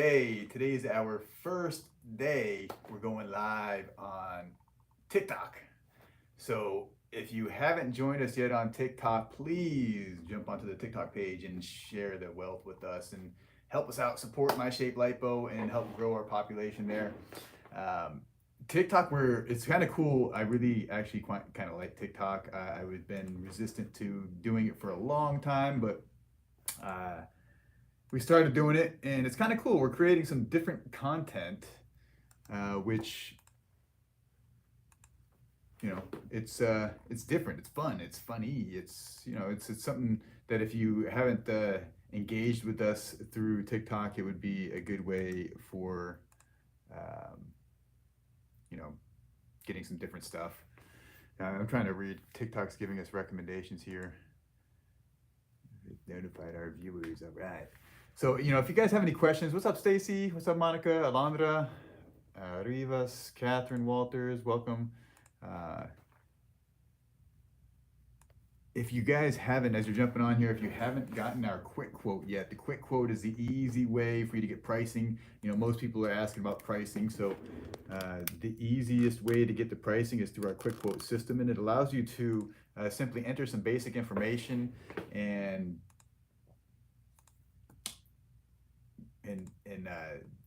Hey, today is our first day. We're going live on TikTok. So if you haven't joined us yet on TikTok, please jump onto the TikTok page and share the wealth with us and help us out, support My Shape Lipo, and help grow our population there. Um, TikTok, where it's kind of cool. I really actually quite kind of like TikTok. I've been resistant to doing it for a long time, but uh, we started doing it, and it's kind of cool. We're creating some different content, which you know, it's different. It's fun. It's funny. It's something that if you haven't engaged with us through TikTok, it would be a good way for um, you know getting some different stuff. I'm trying to read. TikTok's giving us recommendations here. We've notified our viewers. All right. So, if you guys have any questions, what's up, Stacy? What's up, Monica, Alondra, Rivas, Catherine Walters? Welcome. Uh, if you guys haven't, as you're jumping on here, if you haven't gotten our quick quote yet, the quick quote is the easy way for you to get pricing. Most people are asking about pricing, so the easiest way to get the pricing is through our quick quote system, and it allows you to simply enter some basic information and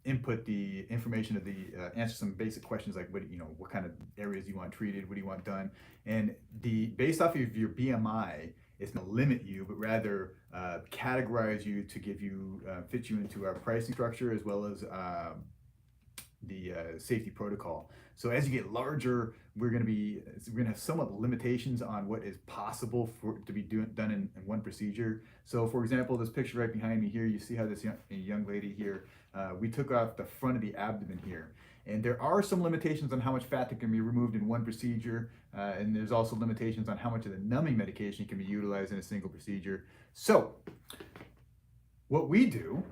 input the information of the answer some basic questions like what kind of areas you want treated, what do you want done, and the based off of your BMI, it's going to limit you, but rather categorize you to give you fit you into our pricing structure as well as the safety protocol. So as you get larger, we're gonna have somewhat limitations on what is possible for to be done in one procedure. So for example, this picture right behind me here, you see how this young lady here, we took off the front of the abdomen here. And there are some limitations on how much fat that can be removed in one procedure, and there's also limitations on how much of the numbing medication can be utilized in a single procedure. So what we do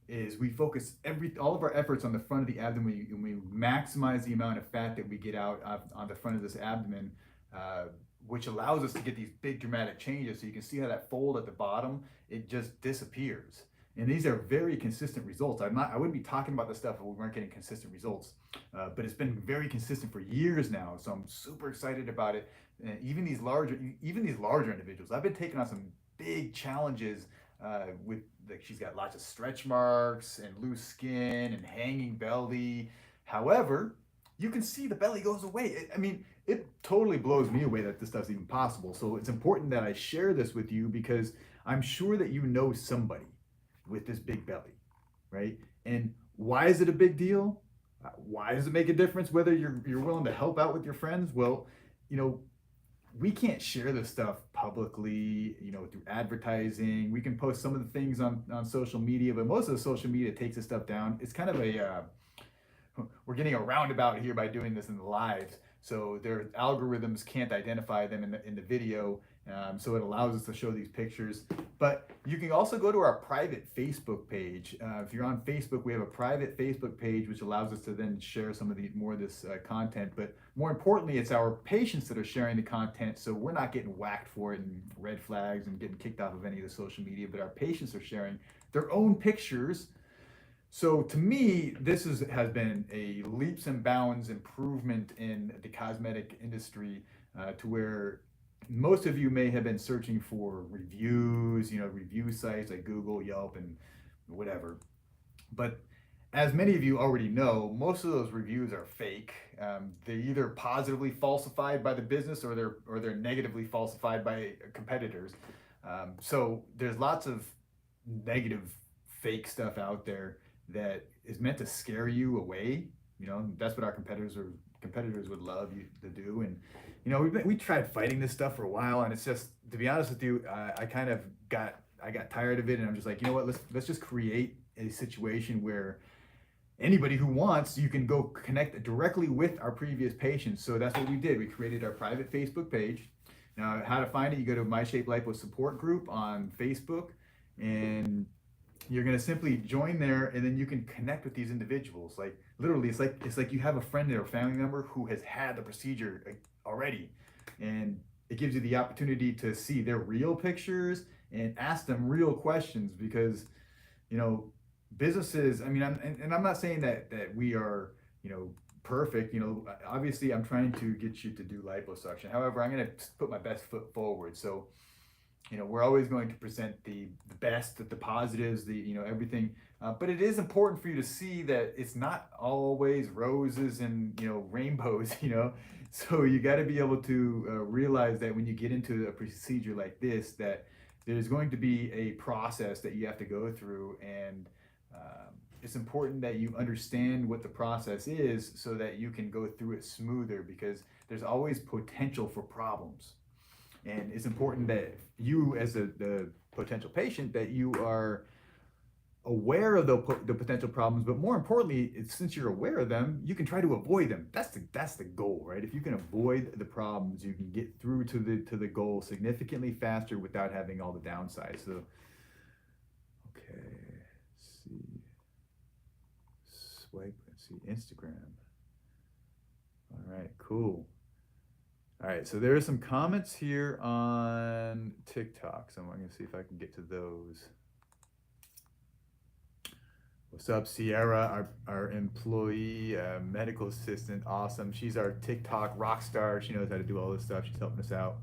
is we focus all of our efforts on the front of the abdomen, and we maximize the amount of fat that we get out on the front of this abdomen, which allows us to get these big dramatic changes. So you can see how that fold at the bottom, it just disappears. And these are very consistent results. I wouldn't be talking about this stuff if we weren't getting consistent results, but it's been very consistent for years now. So I'm super excited about it. And even these larger individuals, I've been taking on some big challenges with like she's got lots of stretch marks and loose skin and hanging belly. However, you can see the belly goes away. It totally blows me away that this stuff's even possible. So it's important that I share this with you because I'm sure that you know somebody with this big belly, right? And why is it a big deal? Why does it make a difference whether you're willing to help out with your friends? Well, you know, we can't share this stuff publicly, through advertising. We can post some of the things on social media, but most of the social media takes this stuff down. It's kind of we're getting a roundabout here by doing this in the lives. So their algorithms can't identify them in the video. So it allows us to show these pictures. But you can also go to our private Facebook page. If you're on Facebook, we have a private Facebook page, which allows us to then share some of more of this content. But more importantly, it's our patients that are sharing the content. So we're not getting whacked for it and red flags and getting kicked off of any of the social media, but our patients are sharing their own pictures. So to me, has been a leaps and bounds improvement in the cosmetic industry, to where most of you may have been searching for reviews, review sites like Google, Yelp, and whatever. But as many of you already know, most of those reviews are fake. They're either positively falsified by the business or they're negatively falsified by competitors. So there's lots of negative fake stuff out there that is meant to scare you away. That's what our competitors would love you to do. And we tried fighting this stuff for a while, and it's just, to be honest with you, I got tired of it, and I'm just like, you know what, let's just create a situation where anybody who wants, you can go connect directly with our previous patients. So that's what we did. We created our private Facebook page. Now, how to find it, you go to My Shape Lipo support group on Facebook, and you're going to simply join there, and then you can connect with these individuals. Like literally, it's like you have a friend or a family member who has had the procedure already, and it gives you the opportunity to see their real pictures and ask them real questions, because you know businesses, I mean, and I'm not saying that we are, perfect. Obviously, I'm trying to get you to do liposuction. However, I'm going to put my best foot forward. So, we're always going to present the best, the positives, everything. But it is important for you to see that it's not always roses and rainbows. So you got to be able to realize that when you get into a procedure like this, that there's going to be a process that you have to go through, and it's important that you understand what the process is so that you can go through it smoother, because there's always potential for problems. And it's important that you, as the potential patient, that you are aware of the potential problems, but more importantly, since you're aware of them, you can try to avoid them. That's the goal, right? If you can avoid the problems, you can get through to the goal significantly faster without having all the downsides. So, okay, let's see, swipe, let's see, Instagram. All right, cool. All right, so there are some comments here on TikTok, so I'm going to see if I can get to those. What's up, Sierra, our employee, medical assistant? Awesome. She's our TikTok rock star. She knows how to do all this stuff. She's helping us out.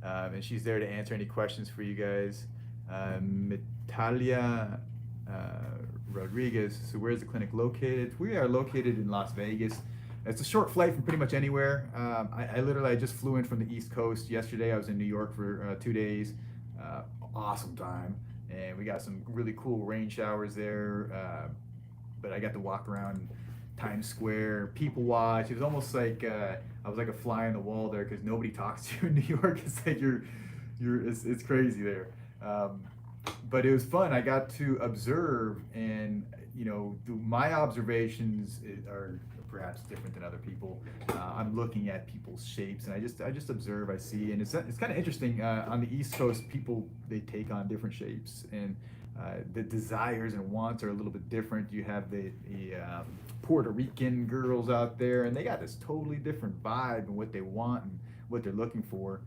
And she's there to answer any questions for you guys. Mitalia Rodriguez. So, where's the clinic located? We are located in Las Vegas. It's a short flight from pretty much anywhere. I just flew in from the East Coast yesterday. I was in New York for 2 days. Awesome time. And we got some really cool rain showers there. But I got to walk around Times Square, people watch. It was almost like I was like a fly on the wall there, because nobody talks to you in New York. It's like it's crazy there. But it was fun. I got to observe, and my observations are perhaps different than other people. I'm looking at people's shapes, and I just observe. I see, and it's kind of interesting. On the East Coast, people, they take on different shapes, and the desires and wants are a little bit different. You have the Puerto Rican girls out there, and they got this totally different vibe and what they want and what they're looking for.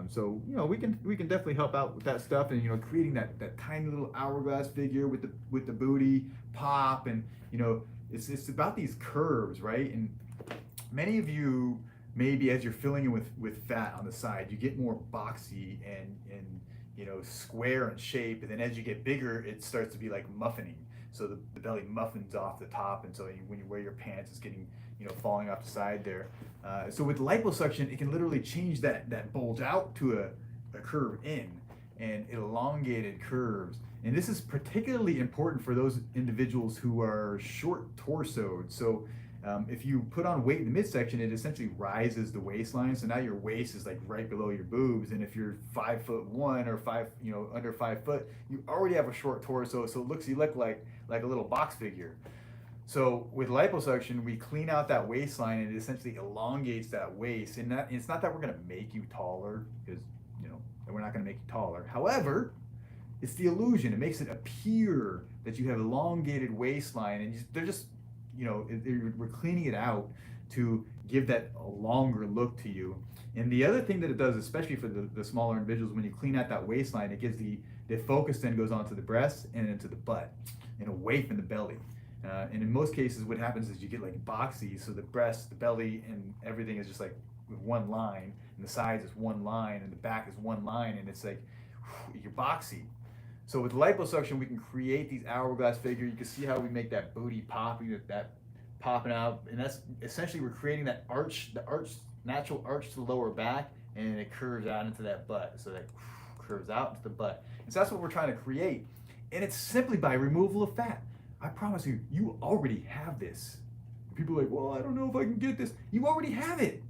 So we can definitely help out with that stuff, and creating that tiny little hourglass figure with the booty pop, and it's about these curves, right? And many of you, maybe as you're filling in with fat on the side, you get more boxy and square in shape, and then as you get bigger, it starts to be like muffining. So the belly muffins off the top, and so when you wear your pants, it's getting falling off the side there. So with liposuction, it can literally change that bulge out to a curve in, and elongated curves. And this is particularly important for those individuals who are short torsoed. So if you put on weight in the midsection, it essentially rises the waistline. So now your waist is like right below your boobs. And if you're 5'1" or under 5 foot, you already have a short torso. So you look like a little box figure. So with liposuction, we clean out that waistline, and it essentially elongates that waist. And it's not that we're going to make you taller, because we're not going to make you taller. However, it's the illusion. It makes it appear that you have elongated waistline, and they're just, we're cleaning it out to give that a longer look to you. And the other thing that it does, especially for the smaller individuals, when you clean out that waistline, it gives the focus then goes onto the breast and into the butt and away from the belly. And in most cases, what happens is you get like boxy, so the breast, the belly, and everything is just like with one line, and the sides is one line, and the back is one line, and it's like you're boxy. So with liposuction, we can create these hourglass figure. You can see how we make that booty popping, that popping out, and that's essentially, we're creating that natural arch to the lower back, and it curves out into that butt. So that curves out into the butt. And so that's what we're trying to create, and it's simply by removal of fat. I promise you, you already have this. People are like, well, I don't know if I can get this. You already have it.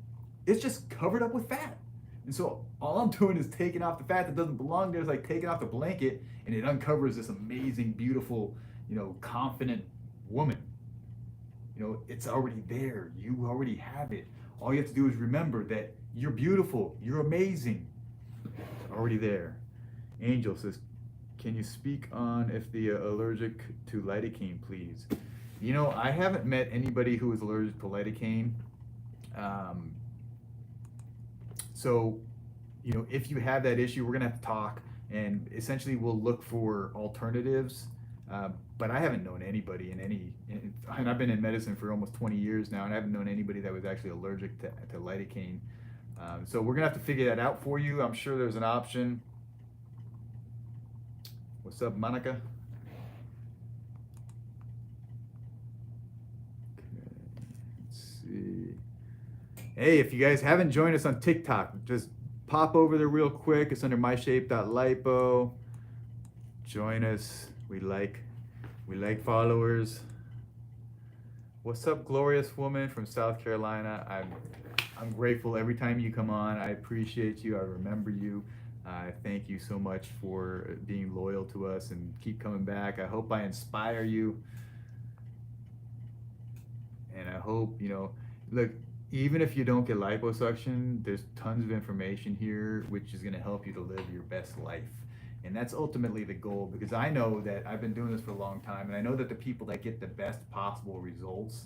It's just covered up with fat. And so all I'm doing is taking off the fat that doesn't belong there. It's like taking off the blanket, and it uncovers this amazing, beautiful, confident woman. It's already there. You already have it. All you have to do is remember that you're beautiful. You're amazing. It's already there. Angel says, can you speak on if the allergic to lidocaine, please? I haven't met anybody who is allergic to lidocaine. So, if you have that issue, we're gonna have to talk, and essentially we'll look for alternatives. but I haven't known anybody and I've been in medicine for almost 20 years now, and I haven't known anybody that was actually allergic to lidocaine. So we're gonna have to figure that out for you. I'm sure there's an option. What's up, Monica? Okay, let's see. Hey, if you guys haven't joined us on TikTok, just pop over there real quick. It's under myshape.lipo. Join us. We like followers. What's up, glorious woman from South Carolina? I'm grateful every time you come on. I appreciate you. I remember you. I thank you so much for being loyal to us and keep coming back. I hope I inspire you. And I hope, look, even if you don't get liposuction, there's tons of information here which is going to help you to live your best life. And that's ultimately the goal, because I know that I've been doing this for a long time, and I know that the people that get the best possible results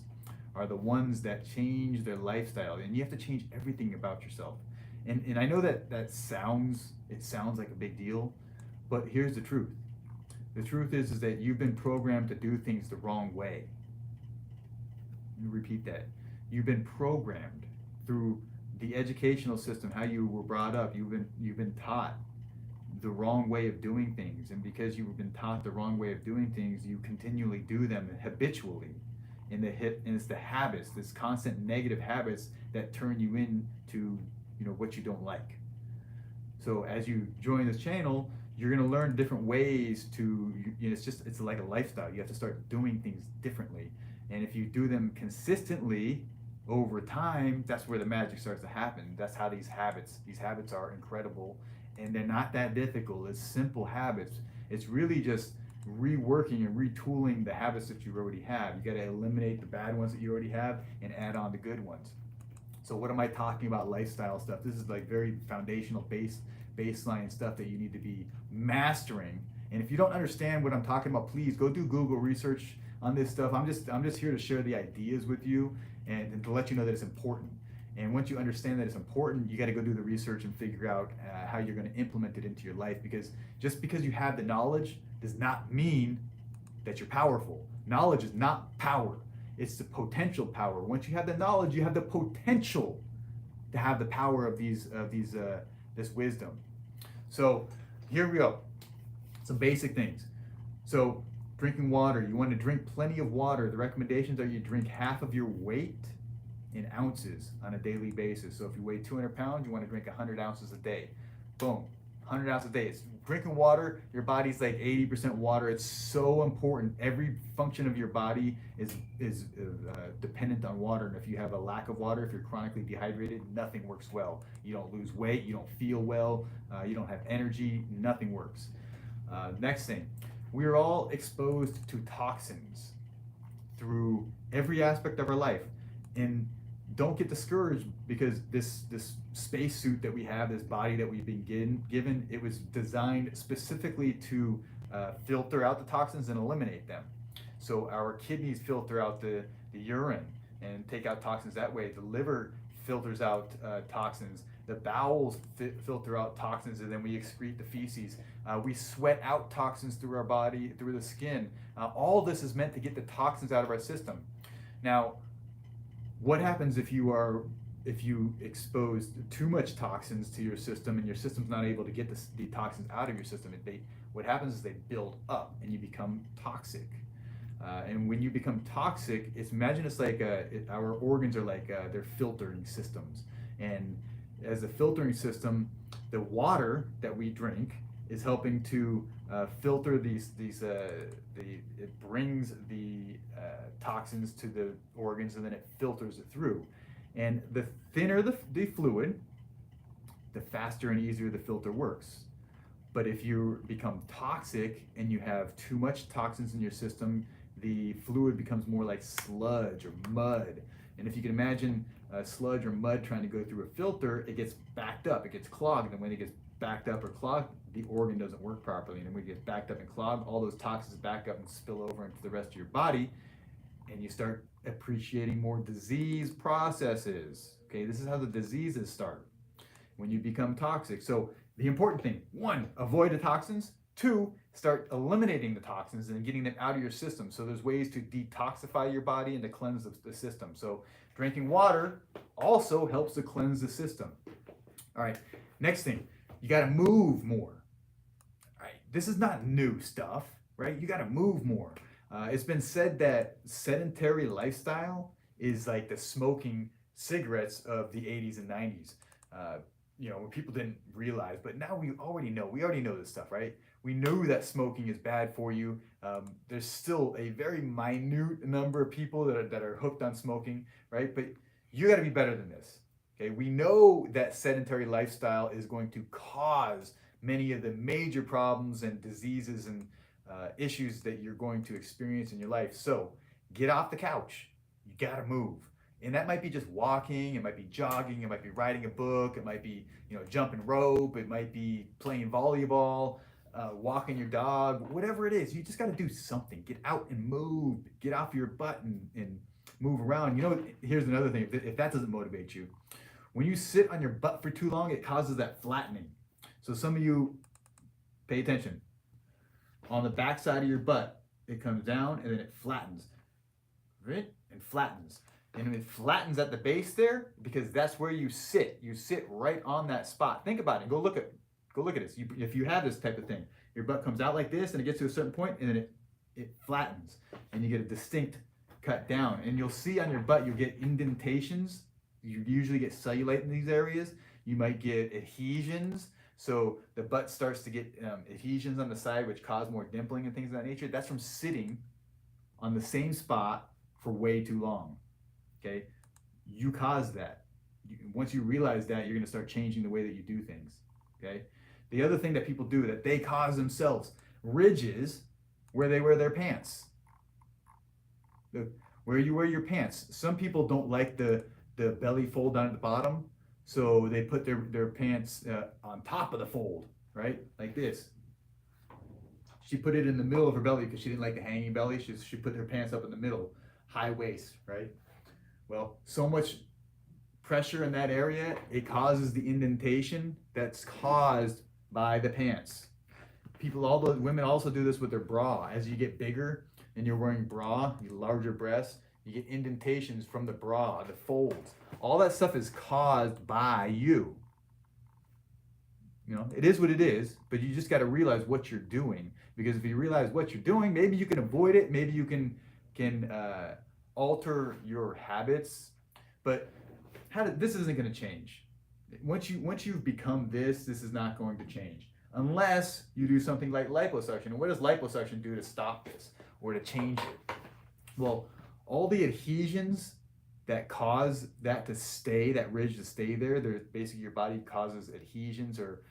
are the ones that change their lifestyle. And you have to change everything about yourself. And I know that sounds like a big deal, but here's the truth. The truth is that you've been programmed to do things the wrong way. Let me repeat that. You've been programmed through the educational system, how you were brought up. You've been taught the wrong way of doing things, and because you've been taught the wrong way of doing things, you continually do them habitually. And it's the habits, this constant negative habits, that turn you into what you don't like. So as you join this channel, you're going to learn different ways to, it's like a lifestyle. You have to start doing things differently. And if you do them consistently over time, that's where the magic starts to happen. That's how these habits are incredible, and they're not that difficult. It's simple habits. It's really just reworking and retooling the habits that you already have. You got to eliminate the bad ones that you already have and add on the good ones. So what am I talking about? Lifestyle stuff. This is like very foundational baseline stuff that you need to be mastering. And if you don't understand what I'm talking about, please go do Google research on this stuff. I'm just here to share the ideas with you and to let you know that it's important. And once you understand that it's important, you got to go do the research and figure out how you're going to implement it into your life. Because just because you have the knowledge does not mean that you're powerful. Knowledge is not power. It's the potential power. Once you have the knowledge, you have the potential to have the power of this wisdom. So here we go. Some basic things. So drinking water. You want to drink plenty of water. The recommendations are you drink half of your weight in ounces on a daily basis. So if you weigh 200 pounds, you want to drink 100 ounces a day. Boom, 100 ounces a day. It's drinking water. Your body's like 80% water. It's so important. Every function of your body is dependent on water. And if you have a lack of water, if you're chronically dehydrated, nothing works well. You don't lose weight. You don't feel well. You don't have energy. Nothing works. Next thing, we are all exposed to toxins through every aspect of our life. And don't get discouraged, because this spacesuit that we have, this body that we've been given, it was designed specifically to filter out the toxins and eliminate them. So our kidneys filter out the urine and take out toxins that way. The liver filters out toxins. The bowels filter out toxins, and then we excrete the feces. We sweat out toxins through our body, through the skin. All this is meant to get the toxins out of our system. Now, what happens if you expose too much toxins to your system and your system's not able to get the toxins out of your system? What happens is they build up and you become toxic. And when you become toxic, imagine it's like our organs are like they're filtering systems. And as a filtering system, the water that we drink is helping to filter it brings the toxins to the organs, and then it filters it through. And the thinner the fluid, the faster and easier the filter works. But if you become toxic and you have too much toxins in your system, the fluid becomes more like sludge or mud. And if you can imagine sludge or mud trying to go through a filter, it gets backed up, it gets clogged, and when it gets backed up or clogged, the organ doesn't work properly. And then when it gets backed up and clogged, all those toxins back up and spill over into the rest of your body, and you start appreciating more disease processes. Okay, this is how the diseases start when you become toxic. So the important thing, one, avoid the toxins. Two, start eliminating the toxins and getting them out of your system. So there's ways to detoxify your body and to cleanse the system. So drinking water also helps to cleanse the system. All right, next thing, you got to move more. All right, this is not new stuff, right? You got to move more. It's been said that sedentary lifestyle is like the smoking cigarettes of the 80s and 90s. Uh, when people didn't realize, but now we already know. We already know this stuff, right? We know that smoking is bad for you. There's still a very minute number of people that are hooked on smoking, right? But you got to be better than this. Okay, we know that sedentary lifestyle is going to cause many of the major problems and diseases and issues that you're going to experience in your life. So get off the couch. You got to move. And that might be just walking, it might be jogging, it might be writing a book, it might be jumping rope, it might be playing volleyball, walking your dog, whatever it is. You just got to do something. Get out and move. Get off your butt and move around. Here's another thing. If that doesn't motivate you, when you sit on your butt for too long, it causes that flattening. So some of you pay attention. On the back side of your butt, it comes down and then it flattens. Right? And flattens. And it flattens at the base there because that's where you sit. You sit right on that spot. Think about it. Go look at this. If you have this type of thing, your butt comes out like this and it gets to a certain point and then it flattens and you get a distinct cut down. And you'll see on your butt, you'll get indentations. You usually get cellulite in these areas. You might get adhesions. So the butt starts to get adhesions on the side, which cause more dimpling and things of that nature. That's from sitting on the same spot for way too long. Okay, you caused that. Once you realize that, you're going to start changing the way that you do things. Okay, the other thing that people do that they cause themselves, ridges where they wear their pants. Where you wear your pants. Some people don't like the belly fold down at the bottom, so they put their pants on top of the fold, right? Like this. She put it in the middle of her belly because she didn't like the hanging belly. She put her pants up in the middle, high waist, right? Well, so much pressure in that area, it causes the indentation that's caused by the pants. All those women also do this with their bra. As you get bigger and you're wearing bra, you larger breasts, you get indentations from the bra, the folds. All that stuff is caused by you. It is what it is, but you just got to realize what you're doing. Because if you realize what you're doing, maybe you can avoid it. Maybe you can alter your habits, but this isn't going to change. Once you've become this is not going to change unless you do something like liposuction. And what does liposuction do to stop this or to change it? Well, all the adhesions that cause that ridge to stay there, there's basically your body causes adhesions or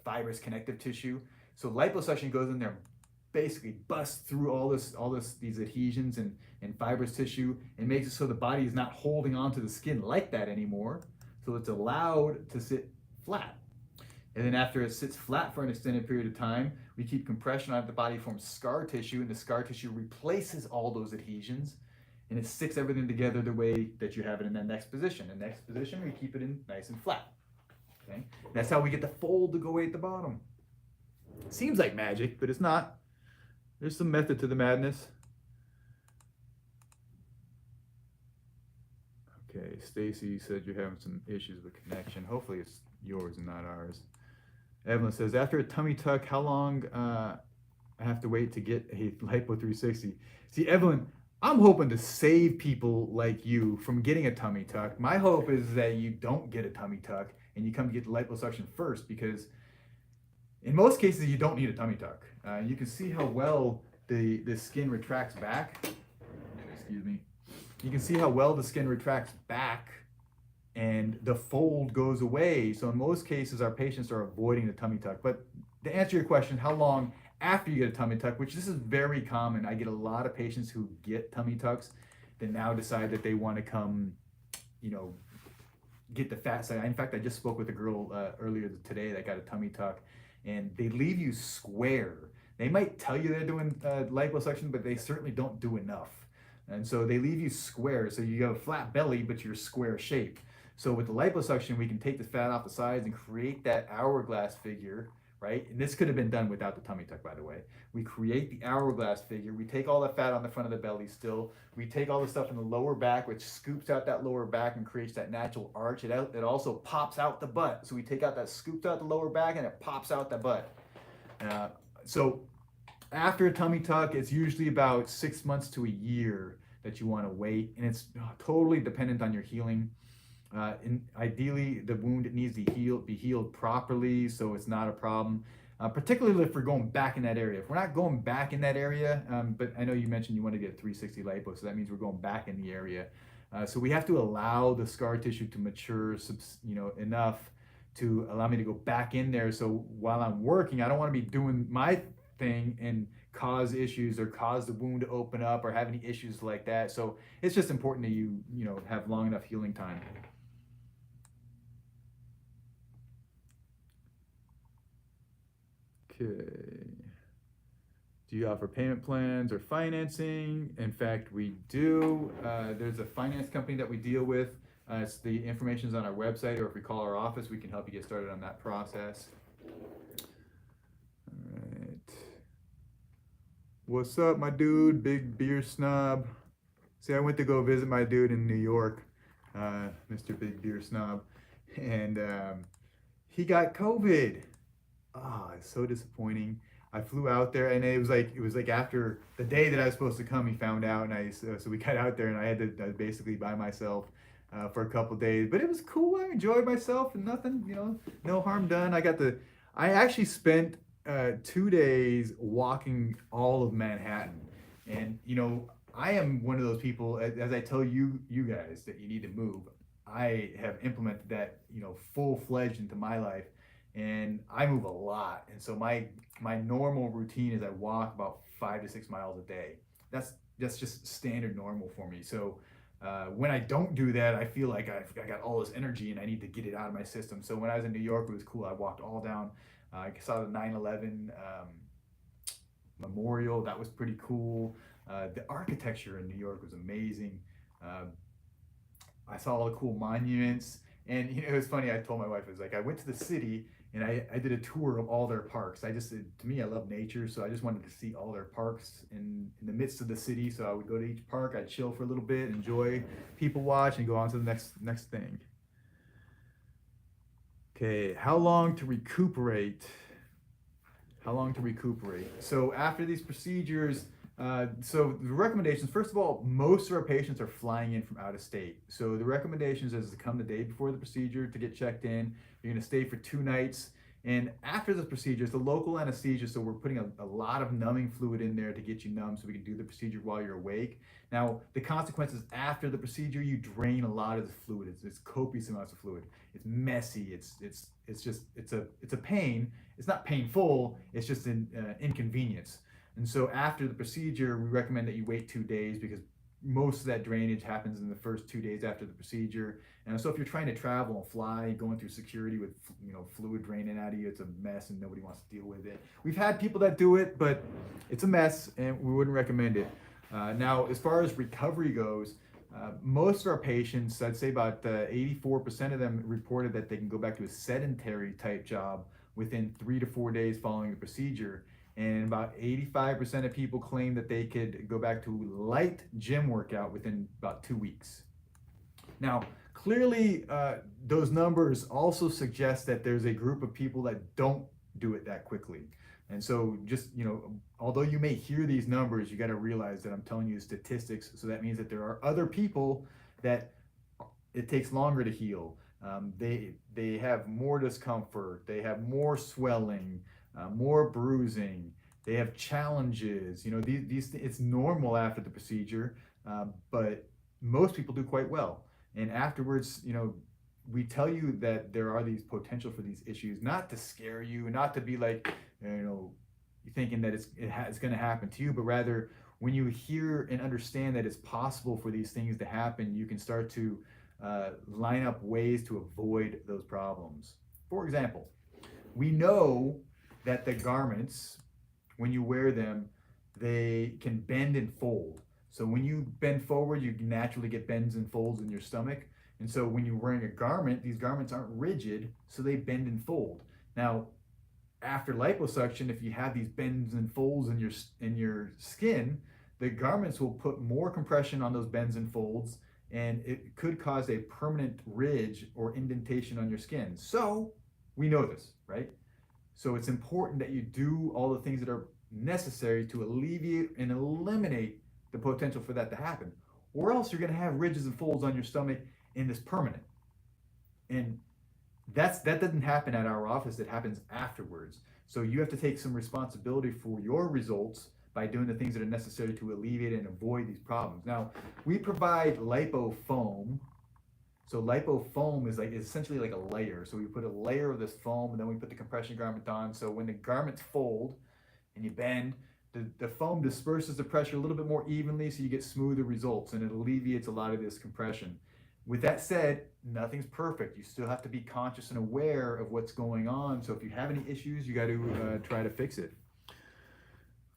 fibrous connective tissue. So liposuction goes in there, basically busts through these adhesions and fibrous tissue and makes it so the body is not holding onto the skin like that anymore. So it's allowed to sit flat. And then after it sits flat for an extended period of time, we keep compression on it, the body forms scar tissue, and the scar tissue replaces all those adhesions and it sticks everything together the way that you have it in that next position. The next position, we keep it in nice and flat. Okay? That's how we get the fold to go away at the bottom. It seems like magic, but it's not. There's some method to the madness. Okay, Stacy said you're having some issues with connection. Hopefully it's yours and not ours. Evelyn says, after a tummy tuck, how long I have to wait to get a Lipo 360? See, Evelyn, I'm hoping to save people like you from getting a tummy tuck. My hope is that you don't get a tummy tuck and you come to get the liposuction first, because in most cases you don't need a tummy tuck. You can see how well the skin retracts back. Excuse me. You can see how well the skin retracts back and the fold goes away. So in most cases, our patients are avoiding the tummy tuck. But to answer your question, how long after you get a tummy tuck, which this is very common. I get a lot of patients who get tummy tucks that now decide that they want to come, get the fat side. In fact, I just spoke with a girl earlier today that got a tummy tuck, and they leave you square. They might tell you they're doing liposuction, but they certainly don't do enough. And so they leave you square. So you have a flat belly, but you're square shaped. So with the liposuction, we can take the fat off the sides and create that hourglass figure right? And this could have been done without the tummy tuck, by the way. We create the hourglass figure. We take all the fat on the front of the belly still. We take all the stuff in the lower back, which scoops out that lower back and creates that natural arch. It also pops out the butt. So we take out that scoops out the lower back and it pops out the butt. So after a tummy tuck, it's usually about 6 months to a year that you want to wait, and it's totally dependent on your healing. And ideally, the wound needs to be healed properly, so it's not a problem. Particularly if we're going back in that area. If we're not going back in that area, but I know you mentioned you want to get 360 lipo, so that means we're going back in the area. So we have to allow the scar tissue to mature, enough to allow me to go back in there. So while I'm working, I don't want to be doing my thing and cause issues or cause the wound to open up or have any issues like that. So it's just important that you have long enough healing time. Okay. Do you offer payment plans or financing? In fact, we do. There's a finance company that we deal with. The information's on our website, or if we call our office, we can help you get started on that process. All right. What's up, my dude? Big beer snob. See, I went to go visit my dude in New York, Mr. Big Beer Snob, and he got COVID. Oh, it's so disappointing. I flew out there, and it was like after the day that I was supposed to come, he found out, and so we got out there, and I had to basically by myself for a couple days. But it was cool. I enjoyed myself, and nothing, no harm done. I actually spent 2 days walking all of Manhattan, and I am one of those people. As I tell you guys that you need to move, I have implemented that full fledged into my life. And I move a lot, and so my normal routine is I walk about 5 to 6 miles a day. That's just standard normal for me. So when I don't do that, I feel like I got all this energy and I need to get it out of my system. So when I was in New York, it was cool. I walked all down. I saw the 9/11 memorial. That was pretty cool. The architecture in New York was amazing. I saw all the cool monuments. And it was funny. I told my wife, it was like I went to the city and I did a tour of all their parks. To me, I love nature, so I just wanted to see all their parks in the midst of the city. So I would go to each park, I'd chill for a little bit, enjoy, people watch, and go on to the next thing. Okay, how long to recuperate? How long to recuperate? So after these procedures, so the recommendations, first of all, most of our patients are flying in from out of state. So the recommendations is to come the day before the procedure to get checked in. You're gonna stay for 2 nights. And after the procedure, it's a local anesthesia, so we're putting a lot of numbing fluid in there to get you numb so we can do the procedure while you're awake. Now, the consequences after the procedure, you drain a lot of the fluid. It's copious amounts of fluid. It's messy. It's a pain. It's not painful. It's just an inconvenience. And so after the procedure, we recommend that you wait 2 days because most of that drainage happens in the first 2 days after the procedure. And so if you're trying to travel and fly, going through security with fluid draining out of you, it's a mess and nobody wants to deal with it. We've had people that do it, but it's a mess and we wouldn't recommend it. Now, as far as recovery goes, most of our patients, I'd say about 84% of them reported that they can go back to a sedentary type job within 3 to 4 days following the procedure. And about 85% of people claim that they could go back to light gym workout within about 2 weeks. Now, clearly, those numbers also suggest that there's a group of people that don't do it that quickly. And so just, although you may hear these numbers, you got to realize that I'm telling you statistics. So that means that there are other people that it takes longer to heal. They have more discomfort. They have more swelling, more bruising. They have challenges. It's normal after the procedure, but most people do quite well. And afterwards, we tell you that there are these potential for these issues, not to scare you, not to be like, you're thinking that it's going to happen to you, but rather when you hear and understand that it's possible for these things to happen, you can start to line up ways to avoid those problems. For example, we know that the garments, when you wear them, they can bend and fold. So when you bend forward, you naturally get bends and folds in your stomach. And so when you're wearing a garment, these garments aren't rigid, so they bend and fold. Now, after liposuction, if you have these bends and folds in your skin, the garments will put more compression on those bends and folds, and it could cause a permanent ridge or indentation on your skin. So we know this, right? So it's important that you do all the things that are necessary to alleviate and eliminate the potential for that to happen. Or else you're going to have ridges and folds on your stomach and it's permanent. And that doesn't happen at our office, it happens afterwards. So you have to take some responsibility for your results by doing the things that are necessary to alleviate and avoid these problems. Now, we provide lipo foam. So lipo foam is like essentially like a layer. So we put a layer of this foam and then we put the compression garment on. So when the garments fold and you bend, the foam disperses the pressure a little bit more evenly so you get smoother results, and it alleviates a lot of this compression. With that said, nothing's perfect. You still have to be conscious and aware of what's going on. So if you have any issues, you got to try to fix it.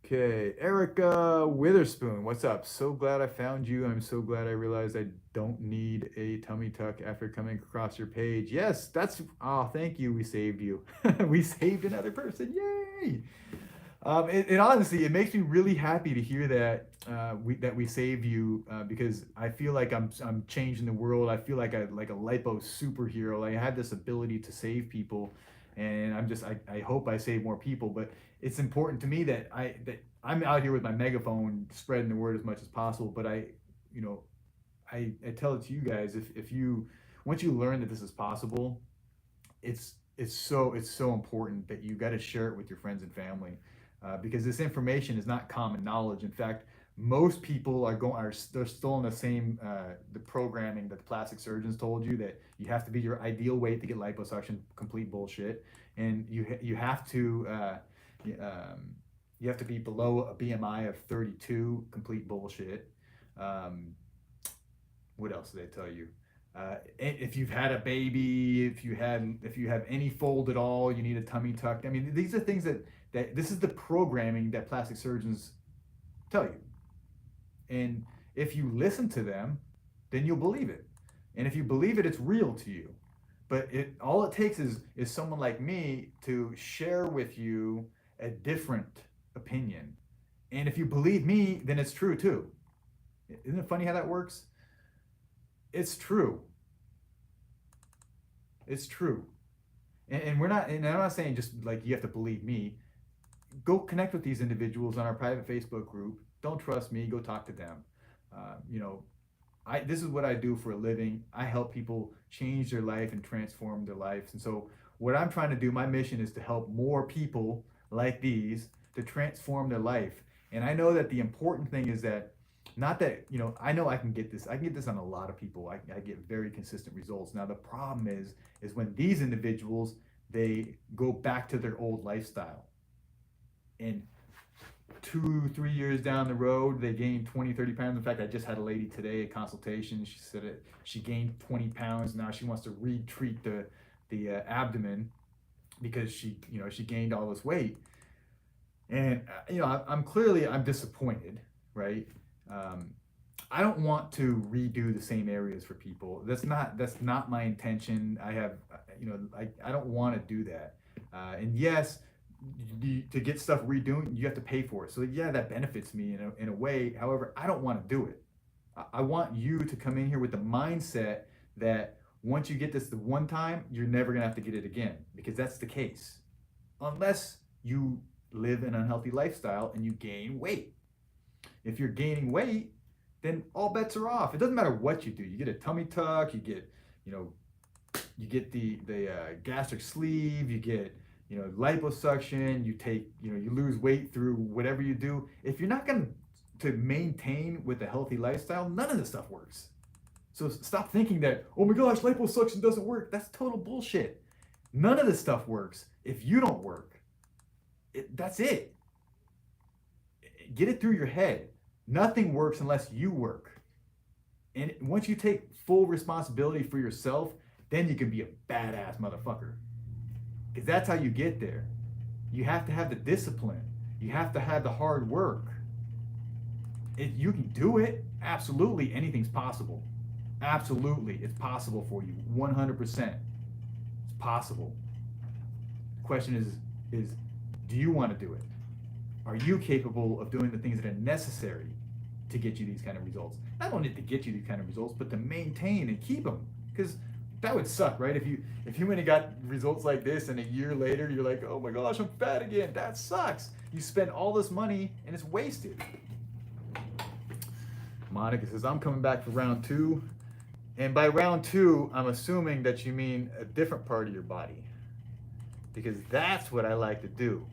Okay, Erica Witherspoon, what's up? So glad I found you. I'm so glad I realized I don't need a tummy tuck after coming across your page. Yes, thank you. We saved you. We saved another person. Yay! It honestly, it makes me really happy to hear that we saved you, because I feel like I'm changing the world. I feel like a lipo superhero. Like I have this ability to save people, and I hope I save more people. But it's important to me that I'm out here with my megaphone spreading the word as much as possible. But I tell it to you guys, if you once you learn that this is possible, it's so important that you got to share it with your friends and family. Because this information is not common knowledge. In fact, most people they're still in the same the programming that the plastic surgeons told you, that you have to be your ideal weight to get liposuction. Complete bullshit. And you have to be below a BMI of 32. Complete bullshit. What else did they tell you? If you've had a baby, if you have any fold at all, you need a tummy tuck. I mean, these are things that this is the programming that plastic surgeons tell you. And if you listen to them, then you'll believe it. And if you believe it, it's real to you. But all it takes is someone like me to share with you a different opinion. And if you believe me, then it's true too. Isn't it funny how that works? It's true. It's true. And I'm not saying just like you have to believe me. Go connect with these individuals on our private Facebook group. Don't trust me, go talk to them. This is what I do for a living. I help people change their life and transform their lives. And so what I'm trying to do, my mission is to help more people like these to transform their life. And I know that the important thing is that, not that, I know I can get this on a lot of people. I get very consistent results. Now the problem is when these individuals, they go back to their old lifestyle. And 2-3 years down the road, they gain 20-30 pounds. In fact, I just had a lady today, a consultation. She said she gained 20 pounds. Now she wants to retreat the abdomen because she gained all this weight. And I'm disappointed, right? I don't want to redo the same areas for people. That's not my intention. I don't want to do that. And yes, to get stuff redoing, you have to pay for it. So yeah, that benefits me in a way. However, I don't want to do it. I want you to come in here with the mindset that once you get this the one time, you're never gonna have to get it again, because that's the case. Unless you live an unhealthy lifestyle and you gain weight. If you're gaining weight, then all bets are off. It doesn't matter what you do. You get a tummy tuck, you get the gastric sleeve, you get liposuction, you lose weight through whatever you do. If you're not going to maintain with a healthy lifestyle, none of this stuff works. So stop thinking that, oh my gosh, liposuction doesn't work. That's total bullshit. None of this stuff works if you don't work. That's it. Get it through your head. Nothing works unless you work. And once you take full responsibility for yourself, then you can be a badass motherfucker. Because that's how you get there. You have to have the discipline. You have to have the hard work. You can do it. Absolutely, anything's possible. Absolutely, it's possible for you. 100%. It's possible. The question is, do you want to do it? Are you capable of doing the things that are necessary to get you these kind of results? Not only to get you these kind of results, but to maintain and keep them. Because that would suck, right? If you went and got results like this and a year later you're like, oh my gosh, I'm fat again. That sucks. You spend all this money and it's wasted. Monica says, I'm coming back for round 2. And by round 2, I'm assuming that you mean a different part of your body. Because that's what I like to do.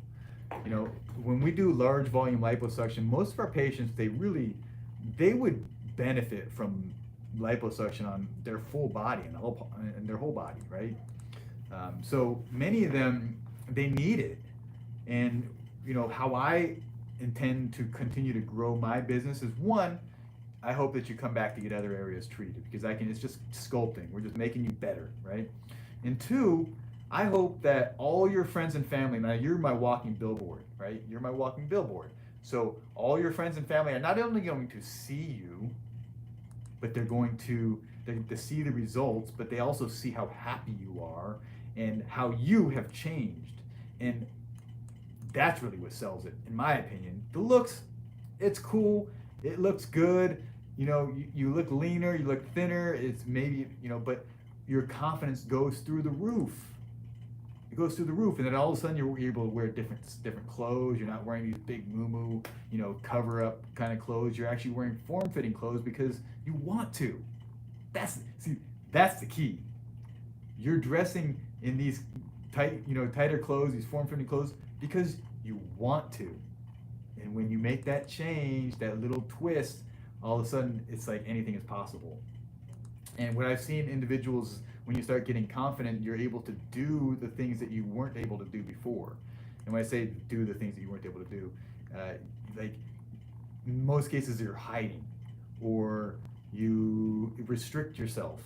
You know, when we do large volume liposuction, most of our patients, they would benefit from liposuction on their full body and their whole body, right? So many of them, they need it. And, you know, how I intend to continue to grow my business is, one, I hope that you come back to get other areas treated, because it's just sculpting. We're just making you better, right? And 2, I hope that all your friends and family, now you're my walking billboard, right? You're my walking billboard. So all your friends and family are not only going to see you, but they're going to see the results, but they also see how happy you are and how you have changed. And that's really what sells it, in my opinion. The looks, it's cool. It looks good. You know, you look leaner, you look thinner. It's maybe, you know, but your confidence goes through the roof. It goes through the roof, and then all of a sudden you're able to wear different clothes. You're not wearing these big moo-moo, you know, cover-up kind of clothes. You're actually wearing form-fitting clothes because you want to. That's the key. You're dressing in these tighter clothes, these form-fitting clothes, because you want to. And when you make that change, that little twist, all of a sudden it's like anything is possible. And what I've seen individuals, when you start getting confident, you're able to do the things that you weren't able to do before. And when I say do the things that you weren't able to do, like in most cases you're hiding, or you restrict yourself.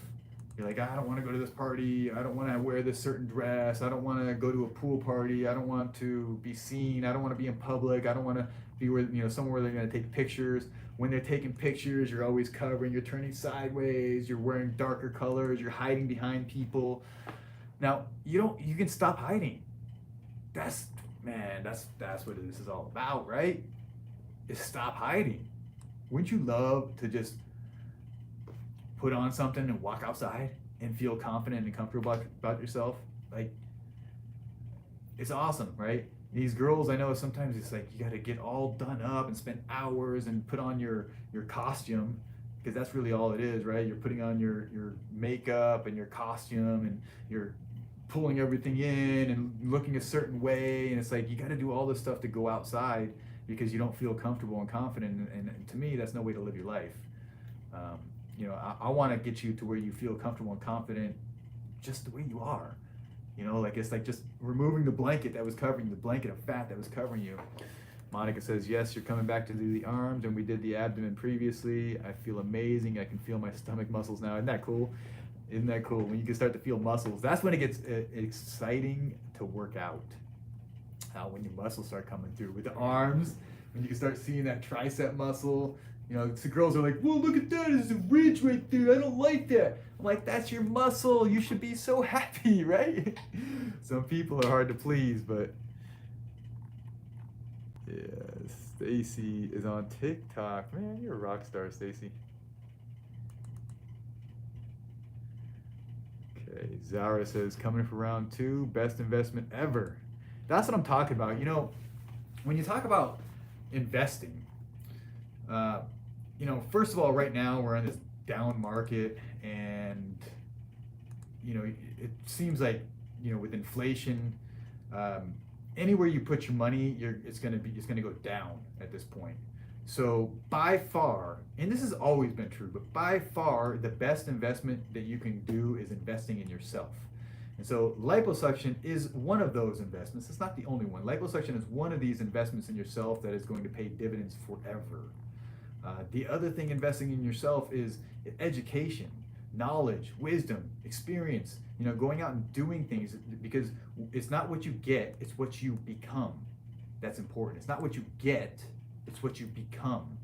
You're like, I don't want to go to this party. I don't want to wear this certain dress. I don't want to go to a pool party. I don't want to be seen. I don't want to be in public. I don't want to be somewhere where they're going to take pictures. When they're taking pictures, you're always covering. You're turning sideways. You're wearing darker colors. You're hiding behind people. Now you can stop hiding. That's what this is all about, right? Is stop hiding. Wouldn't you love to just put on something and walk outside and feel confident and comfortable about yourself? Like, it's awesome, right? These girls, I know sometimes it's like you got to get all done up and spend hours and put on your costume, because that's really all it is, right? You're putting on your makeup and your costume, and you're pulling everything in and looking a certain way, and it's like you got to do all this stuff to go outside because you don't feel comfortable and confident, and to me, that's no way to live your life. I want to get you to where you feel comfortable and confident just the way you are. Like it's like just removing the blanket that was covering you, the blanket of fat that was covering you. Monica says, yes, you're coming back to do the arms, and we did the abdomen previously. I feel amazing. I can feel my stomach muscles now. Isn't that cool? Isn't that cool? When you can start to feel muscles, that's when it gets exciting to work out. When your muscles start coming through. With the arms, when you can start seeing that tricep muscle. The girls are like, whoa, look at that, there's a ridge right there, I don't like that. I'm like, that's your muscle, you should be so happy, right? Some people are hard to please, but yeah, Stacy is on TikTok. Man, you're a rock star, Stacy. Okay, Zara says, coming for round 2, best investment ever. That's what I'm talking about. When you talk about investing, first of all, right now we're in this down market, and it seems like with inflation, anywhere you put your money, it's going to go down at this point. So by far, and this has always been true, but by far the best investment that you can do is investing in yourself. And so liposuction is one of those investments. It's not the only one. Liposuction is one of these investments in yourself that is going to pay dividends forever. The other thing investing in yourself is education, knowledge, wisdom, experience, going out and doing things, because it's not what you get, it's what you become. That's important. It's not what you get, it's what you become.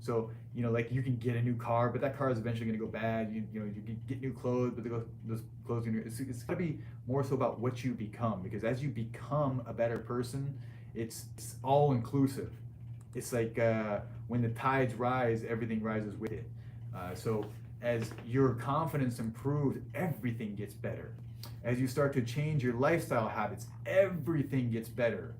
So, like you can get a new car, but that car is eventually going to go bad. You can get new clothes, but those clothes, it's got to be more so about what you become, because as you become a better person, it's all inclusive. It's like when the tides rise, everything rises with it. So as your confidence improves, everything gets better. As you start to change your lifestyle habits, everything gets better.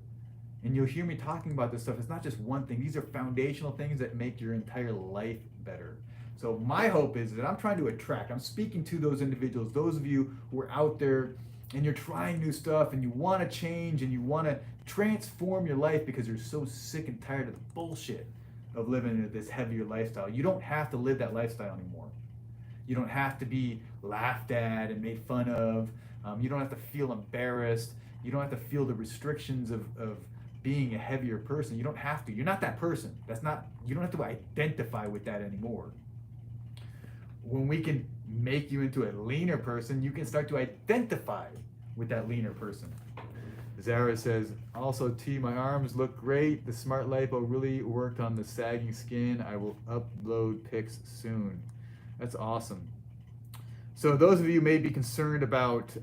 And you'll hear me talking about this stuff. It's not just one thing. These are foundational things that make your entire life better. So my hope is that I'm trying to attract, I'm speaking to those individuals, those of you who are out there and you're trying new stuff and you want to change and you want to transform your life because you're so sick and tired of the bullshit of living this heavier lifestyle. You don't have to live that lifestyle anymore. You don't have to be laughed at and made fun of. You don't have to feel embarrassed. You don't have to feel the restrictions of being a heavier person. You don't have to. You're not that person. You don't have to identify with that anymore. When we can make you into a leaner person, you can start to identify with that leaner person. Zara says, also, T, my arms look great. The Smart Lipo really worked on the sagging skin. I will upload pics soon. That's awesome. So those of you may be concerned about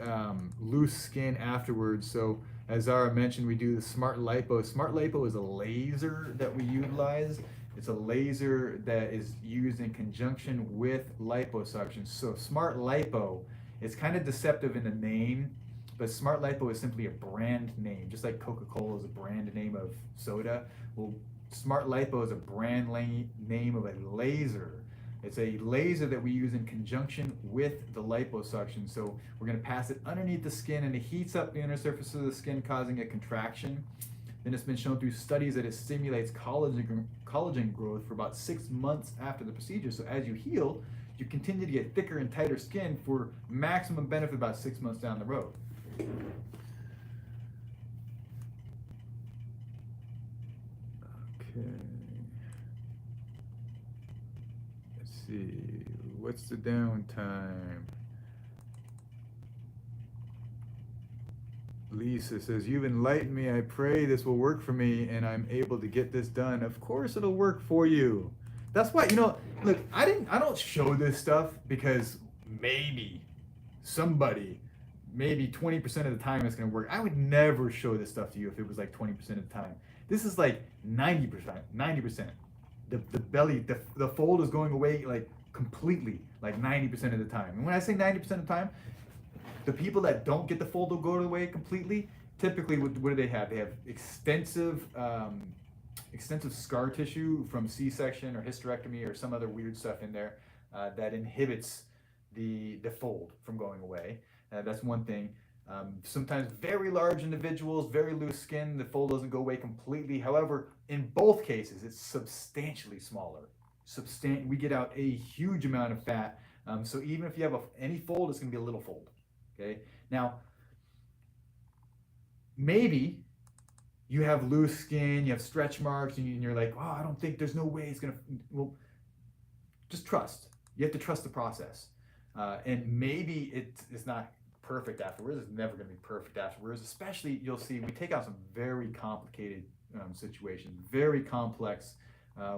loose skin afterwards. So as Zara mentioned, we do the Smart Lipo. Smart Lipo is a laser that we utilize. It's a laser that is used in conjunction with liposuction. So Smart Lipo is kind of deceptive in the name, but Smart Lipo is simply a brand name, just like Coca-Cola is a brand name of soda. Well, Smart Lipo is a brand name of a laser. It's a laser that we use in conjunction with the liposuction. So we're going to pass it underneath the skin, and it heats up the inner surface of the skin, causing a contraction. Then it's been shown through studies that it stimulates collagen growth for about 6 months after the procedure. So as you heal, you continue to get thicker and tighter skin for maximum benefit about 6 months down the road. Okay. Let's see. What's the downtime? Lisa says, you've enlightened me. I pray this will work for me and I'm able to get this done. Of course it'll work for you. That's why, look, I don't show this stuff because maybe somebody, maybe 20% of the time it's going to work. I would never show this stuff to you if it was like 20% of the time. This is like 90%. The belly, the fold is going away like completely, like 90% of the time. And when I say 90% of the time, the people that don't get the fold to go away completely, typically what do they have? They have extensive scar tissue from C-section or hysterectomy or some other weird stuff in there that inhibits the fold from going away. That's one thing. Sometimes very large individuals, very loose skin, the fold doesn't go away completely. However, in both cases, it's substantially smaller. We get out a huge amount of fat. So even if you have any fold, it's going to be a little fold. Okay. Now, maybe you have loose skin, you have stretch marks, and you're like, oh, I don't think there's no way it's going to. Well, just trust. You have to trust the process. And maybe it's not perfect afterwards. It's never going to be perfect afterwards. Especially, you'll see, we take out some very complicated situations, very complex,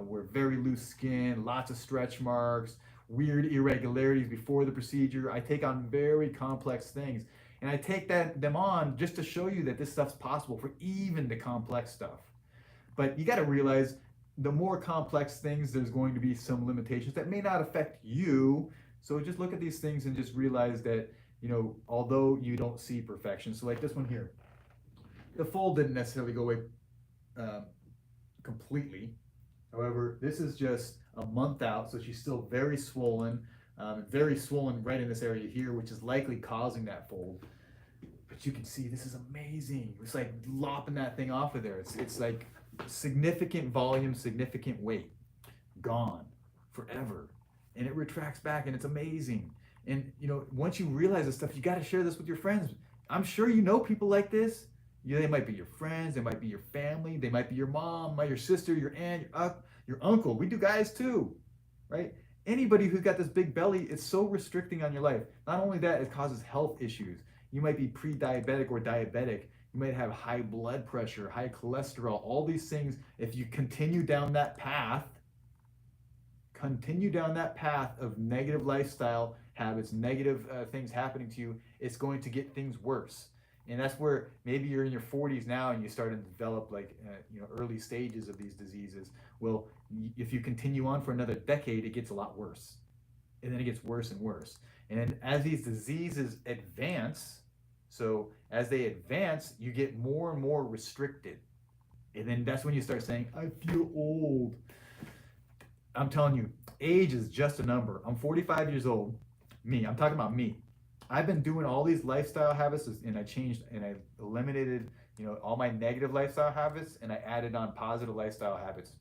where very loose skin, lots of stretch marks, weird irregularities before the procedure. I take on very complex things, and I take them on just to show you that this stuff's possible for even the complex stuff. But you got to realize the more complex things, there's going to be some limitations that may not affect you. So just look at these things and just realize that, although you don't see perfection, so like this one here, the fold didn't necessarily go away completely. However, this is just a month out, so she's still very swollen right in this area here, which is likely causing that fold. But you can see this is amazing. It's like lopping that thing off of there. It's like significant volume, significant weight, gone forever. And it retracts back, and it's amazing. And once you realize this stuff, you got to share this with your friends. I'm sure you know people like this. They might be your friends, they might be your family, they might be your mom, your sister, your aunt, your uncle. We do guys too, right? Anybody who's got this big belly, it's so restricting on your life. Not only that, it causes health issues. You might be pre-diabetic or diabetic. You might have high blood pressure, high cholesterol, all these things. If you continue down that path, continue down that path of negative lifestyle habits, negative things happening to you, it's going to get things worse. And that's where maybe you're in your 40s now and you start to develop like early stages of these diseases. Well, if you continue on for another decade, it gets a lot worse, and then it gets worse and worse. And then as these diseases advance, so as they advance, you get more and more restricted. And then that's when you start saying, I feel old. I'm telling you, age is just a number. I'm 45 years old. I'm talking about me. I've been doing all these lifestyle habits, and I changed and I eliminated, all my negative lifestyle habits, and I added on positive lifestyle habits.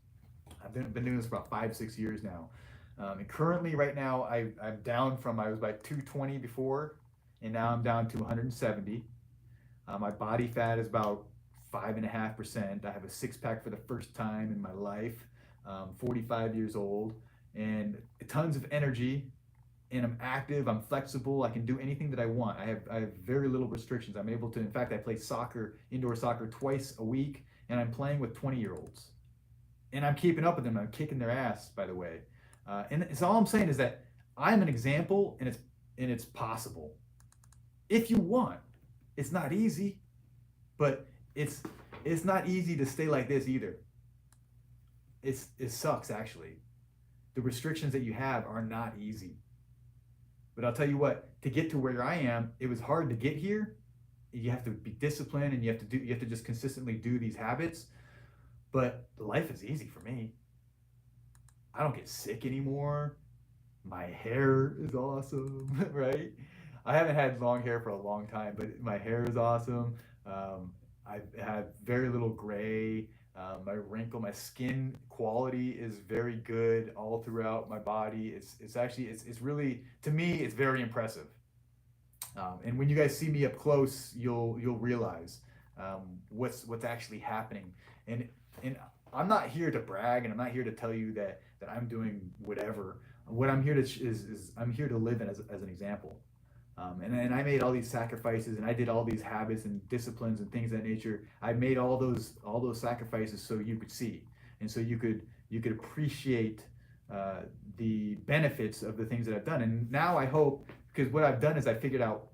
I've been doing this for about 5-6 years now. And currently right now, I'm down from, I was like 220 before, and now I'm down to 170. My body fat is about 5.5%. I have a six-pack for the first time in my life. 45 years old, and tons of energy, and I'm active, I'm flexible, I can do anything that I want. I have very little restrictions. I'm able to, in fact, I play soccer, indoor soccer, twice a week, and I'm playing with 20-year-olds. And I'm keeping up with them. I'm kicking their ass, by the way. And so all I'm saying is that I'm an example, and it's possible. If you want. It's not easy, but it's not easy to stay like this either. It sucks, actually. The restrictions that you have are not easy. But I'll tell you what, to get to where I am, it was hard to get here. You have to be disciplined, and you have to just consistently do these habits. But life is easy for me. I don't get sick anymore. My hair is awesome, right? I haven't had long hair for a long time, but my hair is awesome. I have very little gray. My skin quality is very good all throughout my body. It's really, to me, it's very impressive. And when you guys see me up close, you'll realize what's actually happening. And I'm not here to brag, and I'm not here to tell you that I'm doing whatever. What I'm here to is I'm here to live as an example. And I made all these sacrifices, and I did all these habits and disciplines and things of that nature. I made all those sacrifices so you could see, and so you could appreciate the benefits of the things that I've done. And now I hope, because what I've done is I figured out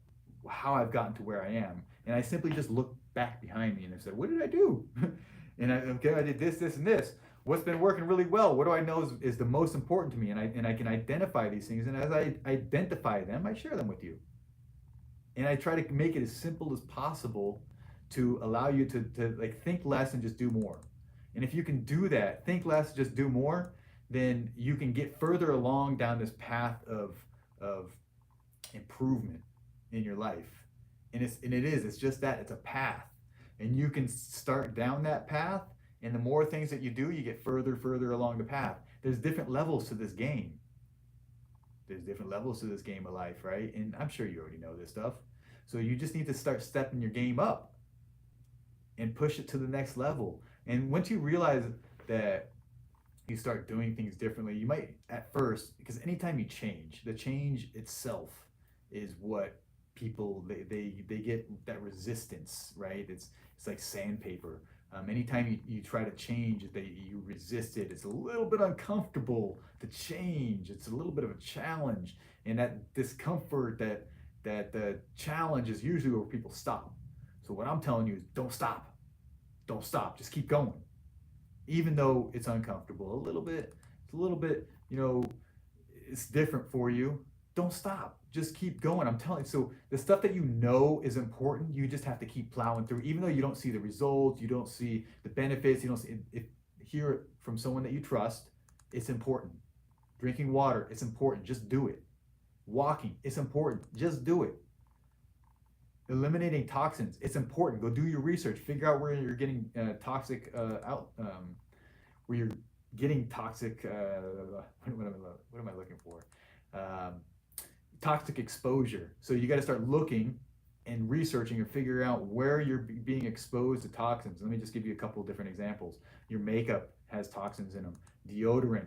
how I've gotten to where I am, and I simply just look back behind me and I said, what did I do? And I did this, and this. What's been working really well? What do I know is the most important to me? And I can identify these things, and as I identify them, I share them with you. And I try to make it as simple as possible to allow you to like think less and just do more. And if you can do that, think less, just do more, then you can get further along down this path of improvement in your life. And it's just that, it's a path. And you can start down that path, and the more things that you do, you get further along the path. There's different levels to this game. There's different levels to this game of life, right? And I'm sure you already know this stuff. So you just need to start stepping your game up and push it to the next level. And once you realize that you start doing things differently, you might at first, because anytime you change, the change itself is what people, they get that resistance, right? It's like sandpaper. Anytime you try to change, you resist it. It's a little bit uncomfortable to change. It's a little bit of a challenge, and that discomfort, that the challenge is usually where people stop. So what I'm telling you is, don't stop. Don't stop. Just keep going, even though it's uncomfortable a little bit. It's a little bit, it's different for you. Don't stop. Just keep going. I'm telling you. So the stuff that you know is important, you just have to keep plowing through, even though you don't see the results, you don't see the benefits, you don't see it. Hear it from someone that you trust. It's important. Drinking water, it's important. Just do it. Walking, it's important. Just do it. Eliminating toxins, it's important. Go do your research. Figure out where you're getting toxic where you're getting toxic. What am I looking for? Toxic exposure. So you got to start looking and researching and figuring out where you're being exposed to toxins. Let me just give you a couple of different examples. Your makeup has toxins in them. Deodorant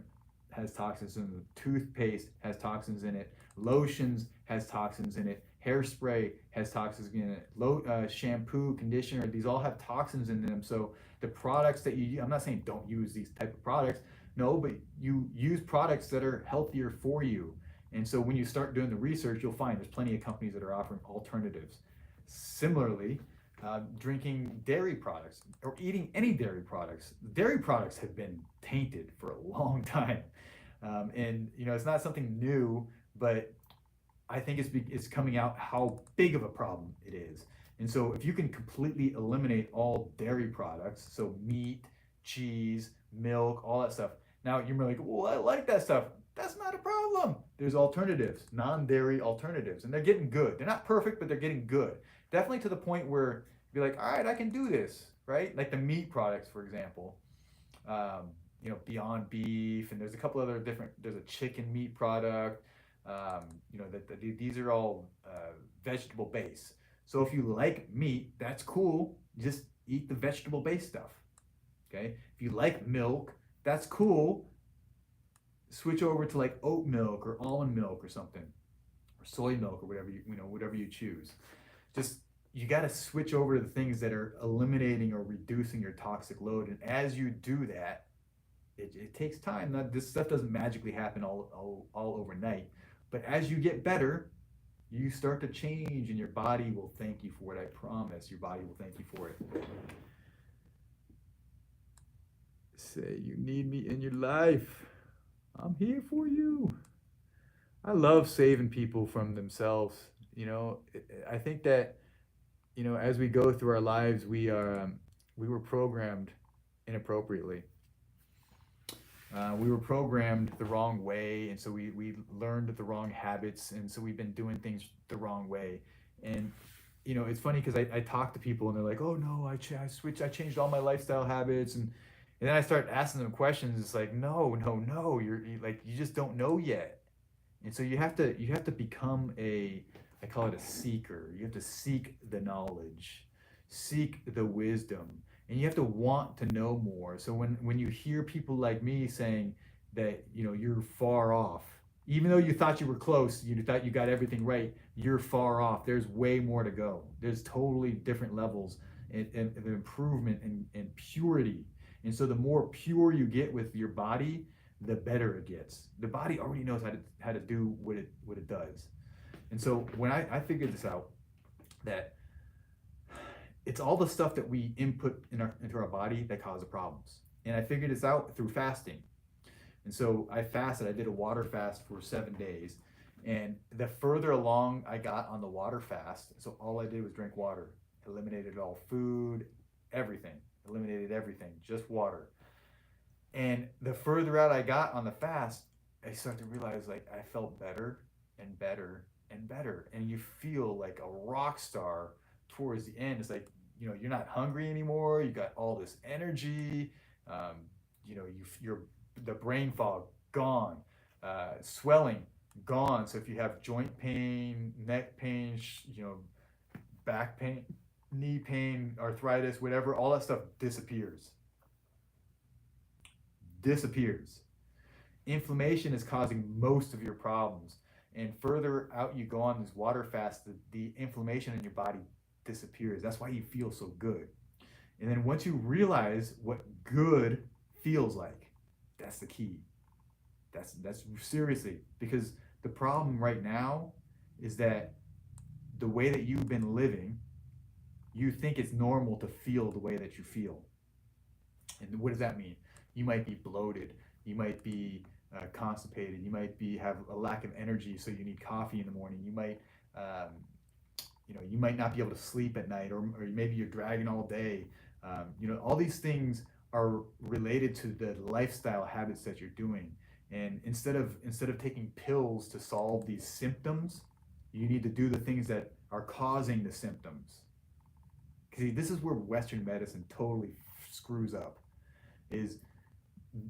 has toxins in them. Toothpaste has toxins in it. Lotions has toxins in it. Hairspray has toxins in it. Shampoo, conditioner, these all have toxins in them. So the products that I'm not saying don't use these type of products, No, but you use products that are healthier for you. And so when you start doing the research, you'll find there's plenty of companies that are offering alternatives. Similarly, drinking dairy products or eating any dairy products. Dairy products have been tainted for a long time. And it's not something new, but I think it's coming out how big of a problem it is. And so if you can completely eliminate all dairy products, so meat, cheese, milk, all that stuff. Now you're like, well, I like that stuff. That's not a problem. There's alternatives, non-dairy alternatives, and they're getting good. They're not perfect, but they're getting good. Definitely to the point where you're like, all right, I can do this, right? Like the meat products, for example. Beyond Beef, and there's a couple other different. There's a chicken meat product. These are all vegetable based. So if you like meat, that's cool. Just eat the vegetable based stuff. Okay. If you like milk, that's cool. Switch over to like oat milk or almond milk or something, or soy milk or whatever you choose. Just you got to switch over to the things that are eliminating or reducing your toxic load. And as you do that, it takes time. This stuff doesn't magically happen all overnight. But as you get better, you start to change, and your body will thank you for it. I promise. Your body will thank you for it. Say you need me in your life. I'm here for you. I love saving people from themselves. I think that as we go through our lives, we were programmed inappropriately. We were programmed the wrong way, and so we learned the wrong habits, and so we've been doing things the wrong way. And it's funny because I talk to people and they're like, "Oh no, I changed all my lifestyle habits," and then I start asking them questions. It's like, no, you just don't know yet. And so you have to become I call it a seeker. You have to seek the knowledge, seek the wisdom, and you have to want to know more. So when you hear people like me saying that you're far off, even though you thought you were close, you thought you got everything right, you're far off. There's way more to go. There's totally different levels of improvement and purity. And so the more pure you get with your body, the better it gets. The body already knows how to do what it does. And so when I figured this out, that it's all the stuff that we input into our body that causes problems. And I figured this out through fasting. And so I fasted. I did a water fast for 7 days. And the further along I got on the water fast, so all I did was drink water. Eliminated all food, everything. Eliminated everything, just water. And the further out I got on the fast, I started to realize like I felt better and better and better. And you feel like a rock star towards the end. It's like, you're not hungry anymore. You got all this energy. You're the brain fog gone, swelling gone. So if you have joint pain, neck pain, back pain, knee pain, arthritis, whatever, all that stuff disappears. Inflammation is causing most of your problems. And further out you go on this water fast, the inflammation in your body disappears. That's why you feel so good. And then once you realize what good feels like, that's the key. That's seriously, because the problem right now is that the way that you've been living, you think it's normal to feel the way that you feel. And what does that mean? You might be bloated. You might be constipated. You might have a lack of energy, so you need coffee in the morning. You might, you might not be able to sleep at night, or maybe you're dragging all day. All these things are related to the lifestyle habits that you're doing. And instead of taking pills to solve these symptoms, you need to do the things that are causing the symptoms. Because this is where Western medicine totally screws up. Is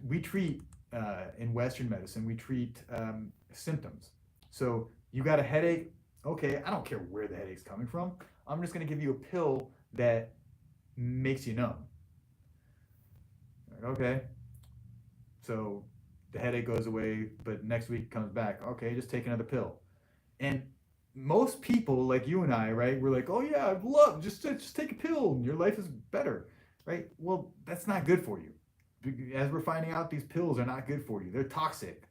we treat in Western medicine, we treat symptoms. So you got a headache. Okay, I don't care where the headache's coming from. I'm just going to give you a pill that makes you numb. Okay, so the headache goes away, but next week it comes back. Okay, just take another pill. And most people like you and I, right, we're like, oh yeah, just take a pill and your life is better, right? Well, that's not good for you. as we're finding out, these pills are not good for you. They're toxic,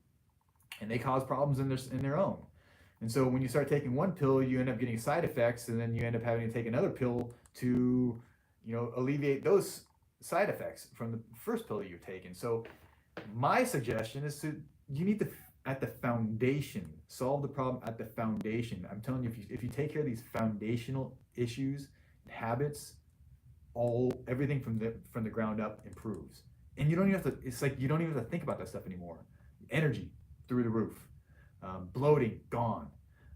and they cause problems in their own. And so when you start taking one pill, you end up getting side effects, and then you end up having to take another pill to, alleviate those side effects from the first pill that you've taken. So my suggestion is you need to, at the foundation, solve the problem at the foundation. I'm telling you, if you take care of these foundational issues, habits, everything from the ground up improves. And you don't even have to. It's like you don't even have to think about that stuff anymore. Energy through the roof, bloating gone.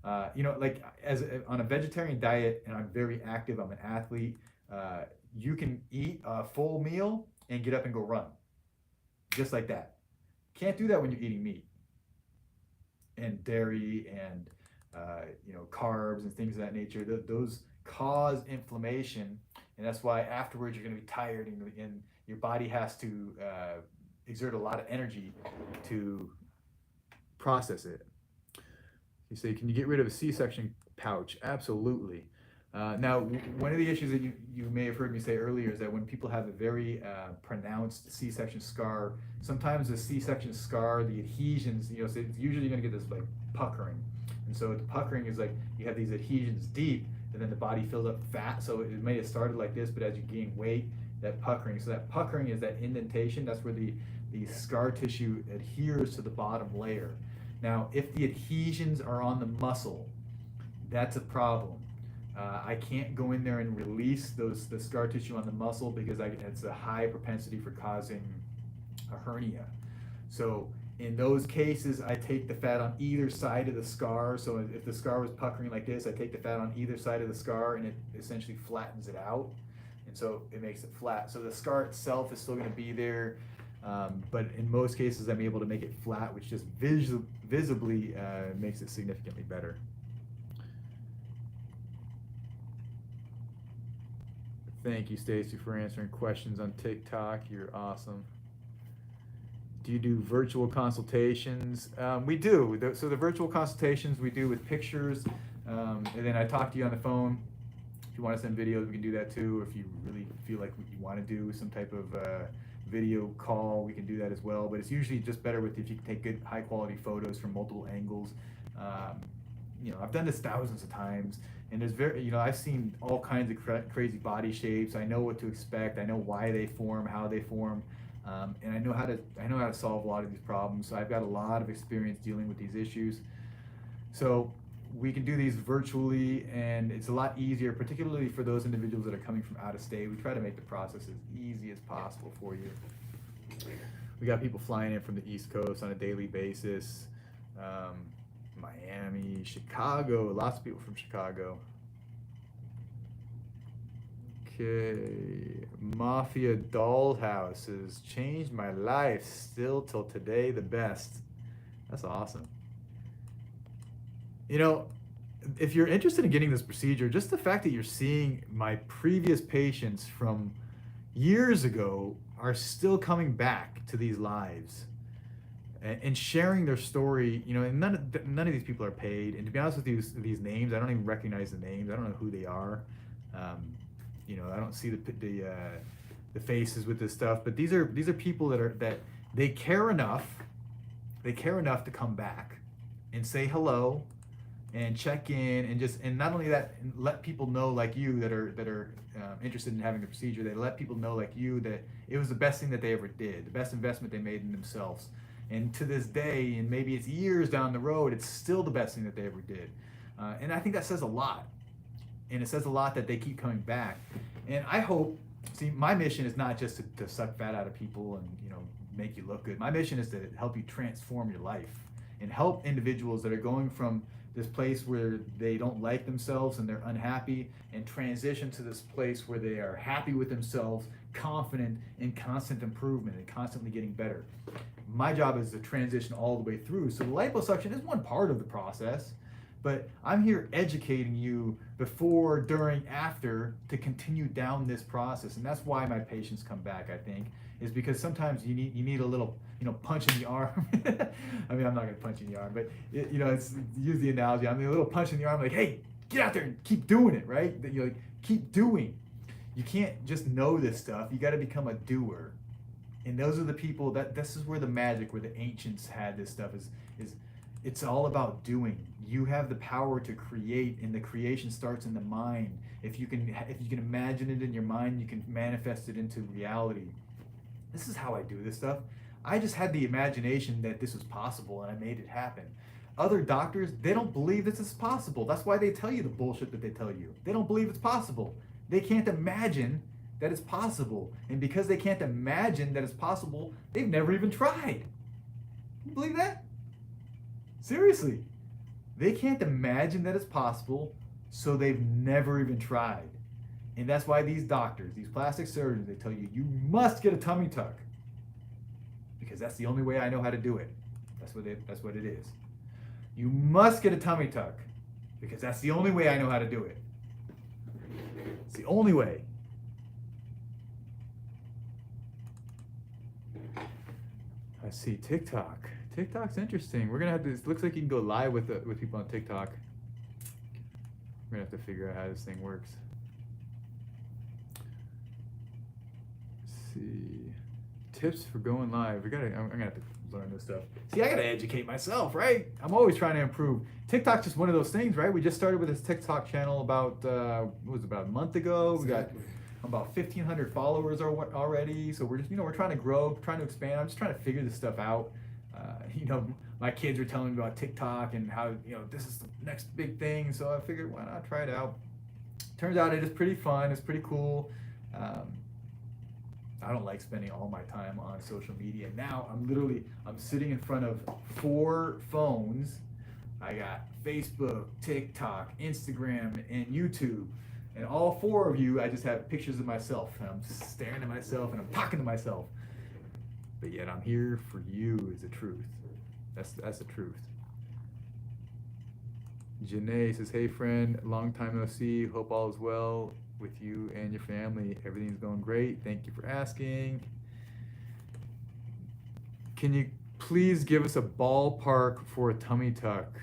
Like on a vegetarian diet, and I'm very active. I'm an athlete. You can eat a full meal and get up and go run, just like that. Can't do that when you're eating meat and dairy and carbs and things of that nature. Those cause inflammation, and that's why afterwards you're going to be tired, and your body has to exert a lot of energy to process it. You say, can you get rid of a C-section pouch? Absolutely. Now, one of the issues that you may have heard me say earlier is that when people have a very pronounced C-section scar, sometimes the C-section scar, the adhesions, so it's usually going to get this like puckering. And so the puckering is like you have these adhesions deep, and then the body fills up fat. So it may have started like this, but as you gain weight, that puckering. So that puckering is that indentation. That's where the scar tissue adheres to the bottom layer. Now, if the adhesions are on the muscle, that's a problem. I can't go in there and release the scar tissue on the muscle because it's a high propensity for causing a hernia. So in those cases, I take the fat on either side of the scar. So if the scar was puckering like this, I take the fat on either side of the scar, and it essentially flattens it out. And so it makes it flat. So the scar itself is still going to be there. But in most cases, I'm able to make it flat, which just visibly makes it significantly better. Thank you, Stacy, for answering questions on TikTok. You're awesome. Do you do virtual consultations? We do. So the virtual consultations we do with pictures, and then I talk to you on the phone. If you want to send videos, we can do that too. If you really feel like you want to do some type of video call, we can do that as well. But it's usually just better if you can take good, high quality photos from multiple angles. I've done this thousands of times, and I've seen all kinds of crazy body shapes. I know what to expect. I know why they form, how they form, and I know how to solve a lot of these problems. So I've got a lot of experience dealing with these issues. So we can do these virtually, and it's a lot easier, particularly for those individuals that are coming from out of state. We try to make the process as easy as possible for you. We got people flying in from the East Coast on a daily basis. Miami, Chicago, lots of people from Chicago. Okay, Mafia Dollhouse has changed my life, still till today the best. That's awesome. If you're interested in getting this procedure, just the fact that you're seeing my previous patients from years ago are still coming back to these lives and sharing their story, and none of these people are paid. And to be honest with you, these names, I don't even recognize the names. I don't know who they are. I don't see the faces with this stuff. But these are people that they care enough. They care enough to come back and say hello and check in, and not only that, let people know like you that are interested in having the procedure. They let people know like you that it was the best thing that they ever did, the best investment they made in themselves. And to this day, and maybe it's years down the road, it's still the best thing that they ever did. And I think that says a lot. And it says a lot that they keep coming back. And I hope, my mission is not just to suck fat out of people and make you look good. My mission is to help you transform your life and help individuals that are going from this place where they don't like themselves and they're unhappy, and transition to this place where they are happy with themselves, confident, in constant improvement and constantly getting better. My job is to transition all the way through. So the liposuction is one part of the process, but I'm here educating you before, during, after, to continue down this process. And that's why my patients come back, I think, is because sometimes you need a little punch in the arm. I mean, I'm not gonna punch you in the arm, but it's use the analogy. I mean, a little punch in the arm, like, hey, get out there and keep doing it, right? That keep doing. You can't just know this stuff. You got to become a doer. And those are the people this is where the magic, where the ancients had this stuff is it's all about doing. You have the power to create, and the creation starts in the mind. If you can imagine it in your mind, you can manifest it into reality. This is how I do this stuff. I just had the imagination that this was possible, and I made it happen. Other doctors, they don't believe this is possible. That's why they tell you the bullshit that they tell you. They don't believe it's possible. They can't imagine that it's possible. And because they can't imagine that it's possible, they've never even tried. You believe that? Seriously. They can't imagine that it's possible, so they've never even tried. And that's why these doctors, these plastic surgeons, they tell you, you must get a tummy tuck. Because that's the only way I know how to do it. That's what it is. You must get a tummy tuck. Because that's the only way I know how to do it. It's the only way. Let's see, TikTok. TikTok's interesting. We're gonna have to. It looks like you can go live with people on TikTok. We're gonna have to figure out how this thing works. Let's see, tips for going live. I'm gonna have to learn this stuff. See, I gotta educate myself, right? I'm always trying to improve. TikTok's just one of those things, right? We just started with this TikTok channel about what was it, about a month ago. We got about 1,500 followers already. So we're just, we're trying to grow, trying to expand. I'm just trying to figure this stuff out. My kids are telling me about TikTok and how, this is the next big thing. So I figured, why not try it out? Turns out it is pretty fun. It's pretty cool. I don't like spending all my time on social media. Now I'm sitting in front of 4 phones. I got Facebook, TikTok, Instagram, and YouTube. And all 4 of you, I just have pictures of myself. And I'm staring at myself and I'm talking to myself. But yet I'm here for you is the truth. That's the truth. Janae says, hey friend, long time no see. Hope all is well with you and your family. Everything's going great. Thank you for asking. Can you please give us a ballpark for a tummy tuck?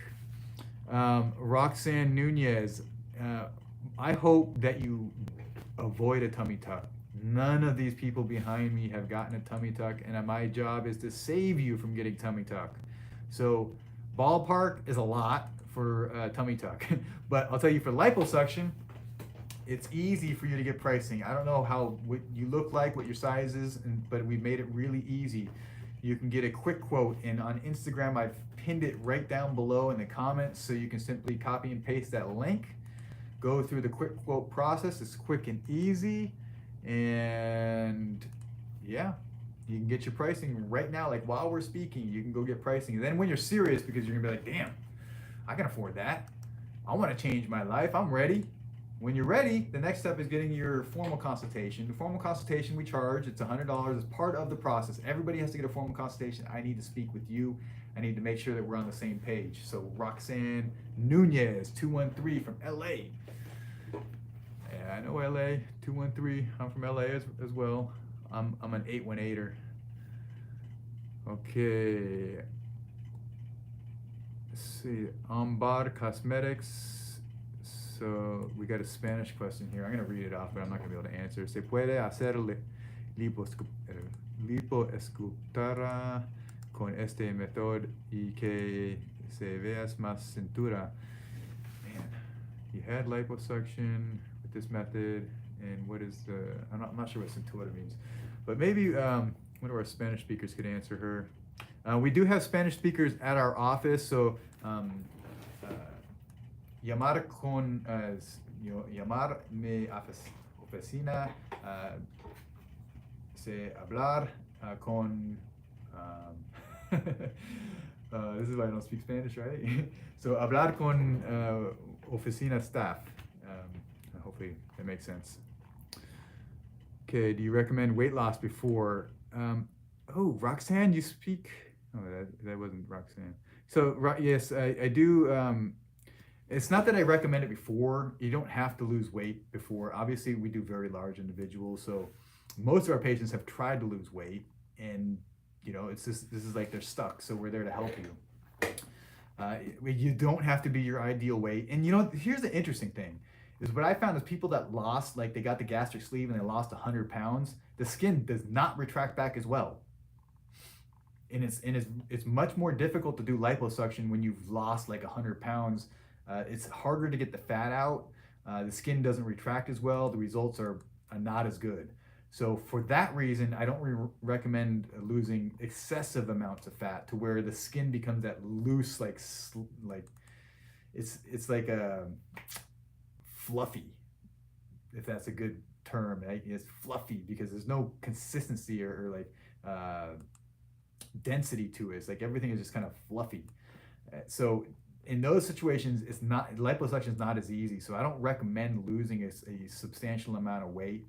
Roxanne Nunez, I hope that you avoid a tummy tuck. None of these people behind me have gotten a tummy tuck, and my job is to save you from getting tummy tuck. So ballpark is a lot for a tummy tuck. But I'll tell you, for liposuction, it's easy for you to get pricing. I don't know what you look like, what your size is, but we made it really easy. You can get a quick quote, and on Instagram, I've pinned it right down below in the comments, so you can simply copy and paste that link. Go through the quick quote process. It's quick and easy. And yeah, you can get your pricing right now. Like while we're speaking, you can go get pricing. And then when you're serious, because you're gonna be like, damn, I can afford that. I want to change my life. I'm ready. When you're ready, the next step is getting your formal consultation. The formal consultation we charge, it's $100 as part of the process. Everybody has to get a formal consultation. I need to speak with you. I need to make sure that we're on the same page. So Roxanne Nunez, 213 from LA. Yeah, I know LA, 213. I'm from LA as well. I'm an 818er. Okay. Let's see. Ambar Cosmetics. So we got a Spanish question here. I'm gonna read it off, but I'm not gonna be able to answer. Se puede hacer lipoescultura con este método y que se veas más cintura. Man, you had liposuction with this method, and what is the? I'm not sure what cintura means, but maybe one of our Spanish speakers could answer her. We do have Spanish speakers at our office, so. Llamar mi oficina, hablar con, this is why I don't speak Spanish, right? So hablar con oficina staff. Hopefully that makes sense. Okay, do you recommend weight loss before? Roxanne, you speak? Oh, that wasn't Roxanne. So yes, I do. It's not that I recommend it before. You don't have to lose weight before. Obviously, we do very large individuals, so most of our patients have tried to lose weight, and this is like they're stuck. So we're there to help you. You don't have to be your ideal weight. And here's the interesting thing: is what I found is people that lost, like they got the gastric sleeve and they lost 100 pounds, the skin does not retract back as well. And it's much more difficult to do liposuction when you've lost like 100 pounds. It's harder to get the fat out. The skin doesn't retract as well. The results are not as good. So for that reason, I don't recommend losing excessive amounts of fat to where the skin becomes that loose, like it's like a fluffy, if that's a good term. Right? It's fluffy because there's no consistency or like density to it. It's like everything is just kind of fluffy. So in those situations, it's not, liposuction is not as easy. So I don't recommend losing a substantial amount of weight.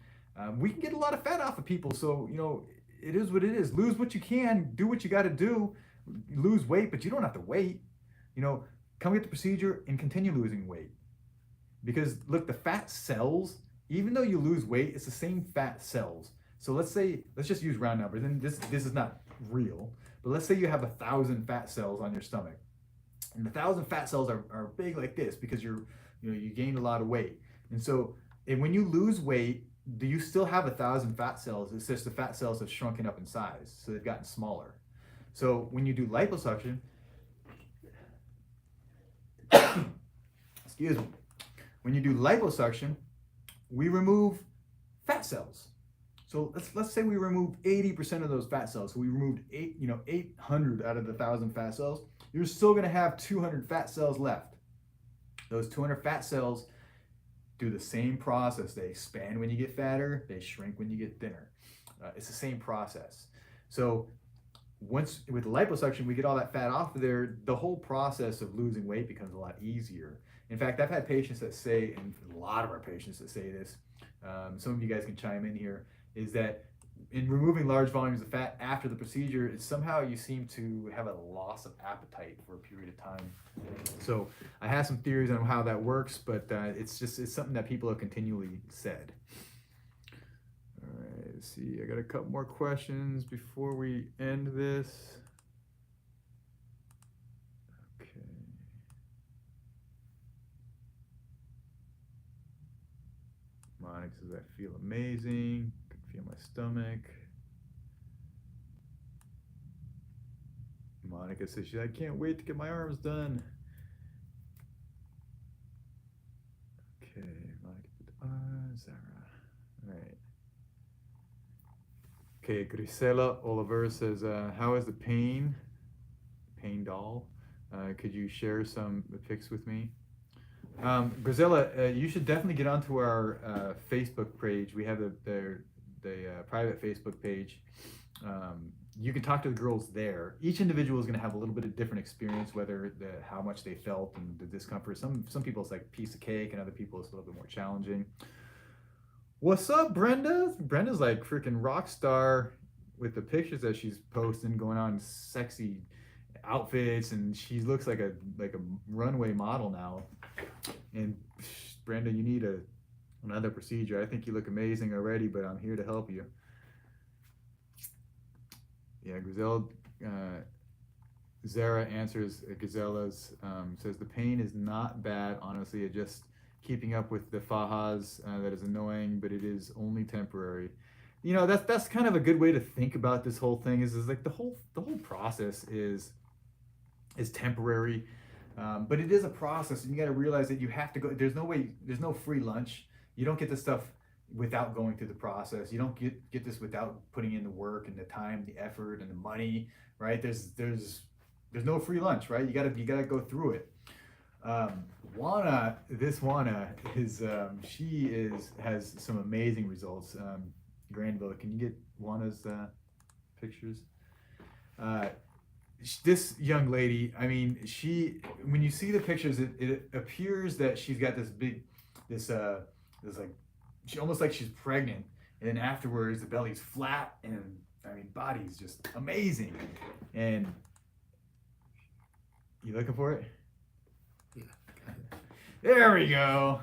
We can get a lot of fat off of people. So, you know, it is what it is. Lose what you can, do what you got to do, lose weight, but you don't have to wait. You know, come get the procedure and continue losing weight. Because look, the fat cells, even though you lose weight, it's the same fat cells. So let's just use round numbers, and this is not real, but let's say you have 1,000 fat cells on your stomach. And the 1,000 fat cells are big like this because you gained a lot of weight. And so when you lose weight, do you still have 1,000 fat cells? It's just the fat cells have shrunken up in size, so they've gotten smaller. So when you do liposuction, excuse me, when you do liposuction, we remove fat cells. So let's say we removed 80% of those fat cells. So we removed 800 out of the 1,000 fat cells. You're still going to have 200 fat cells left. Those 200 fat cells do the same process. They expand when you get fatter. They shrink when you get thinner. It's the same process. So once with liposuction, we get all that fat off of there. The whole process of losing weight becomes a lot easier. In fact, I've had patients that say, and a lot of our patients that say this, some of you guys can chime in here, is that in removing large volumes of fat after the procedure, it's somehow you seem to have a loss of appetite for a period of time. So I have some theories on how that works, but it's something that people have continually said. All right, let's see. I got a couple more questions before we end this. Okay. Monica says, I feel amazing. Feel my stomach. Monica says, I can't wait to get my arms done. Okay, Monica, Zara. All right. Okay, Grisela Oliver says, how is the pain doll? Could you share some pics with me? Grisela, you should definitely get onto our Facebook page. We have the private Facebook page. You can talk to the girls there. Each individual is going to have a little bit of different experience, whether how much they felt and the discomfort. Some people it's like a piece of cake, and other people it's a little bit more challenging. What's up, Brenda? Brenda's like freaking rock star with the pictures that she's posting, going on sexy outfits, and she looks like a runway model now. And Brenda, you need another procedure. I think you look amazing already, but I'm here to help you. Yeah, Gazelle, Zara answers Gazelle's, says the pain is not bad, honestly. It just keeping up with the fajas that is annoying, but it is only temporary. You know, that's kind of a good way to think about this whole thing. Is like the whole process is temporary, but it is a process, and you got to realize that you have to go. There's no free lunch. You don't get this stuff without going through the process. You don't get this without putting in the work and the time, the effort, and the money, right? There's no free lunch, right? You gotta go through it. Juana has some amazing results. Granville, can you get Juana's pictures? This young lady, I mean, when you see the pictures, it appears that she's got this like, she almost like she's pregnant, and then afterwards the belly's flat, and I mean, body's just amazing. And you looking for it? Yeah. There we go.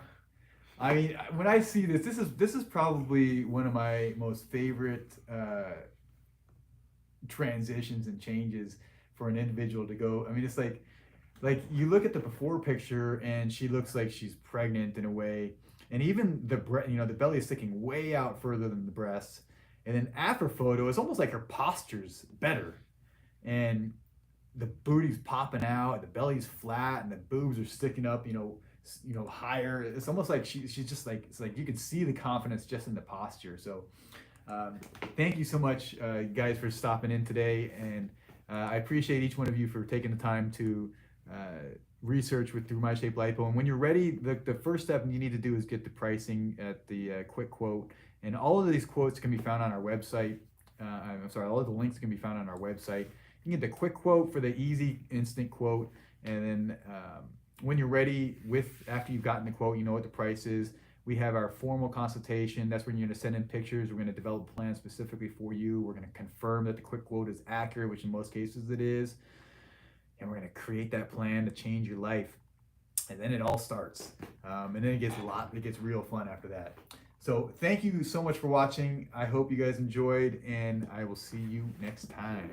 I mean, when I see this is probably one of my most favorite transitions and changes for an individual to go. I mean, it's like you look at the before picture and she looks like she's pregnant in a way, and even the the belly is sticking way out further than the breasts. And then after photo, it's almost like her posture's better, and the booty's popping out, the belly's flat, and the boobs are sticking up, higher. It's almost like she's just like, it's like you can see the confidence just in the posture. So thank you so much, guys, for stopping in today, and I appreciate each one of you for taking the time to research with through MyShape Lipo. And when you're ready, the first step you need to do is get the pricing at the quick quote, and all of these quotes can be found on our website. All of the links can be found on our website. You can get the quick quote for the easy instant quote, and then when you're ready, after you've gotten the quote, you know what the price is. We have our formal consultation. That's when you're going to send in pictures. We're going to develop a plan specifically for you. We're going to confirm that the quick quote is accurate, which in most cases it is, and we're going to create that plan to change your life. And then it all starts, and then it gets real fun after that. So thank you so much for watching. I hope you guys enjoyed, and I will see you next time.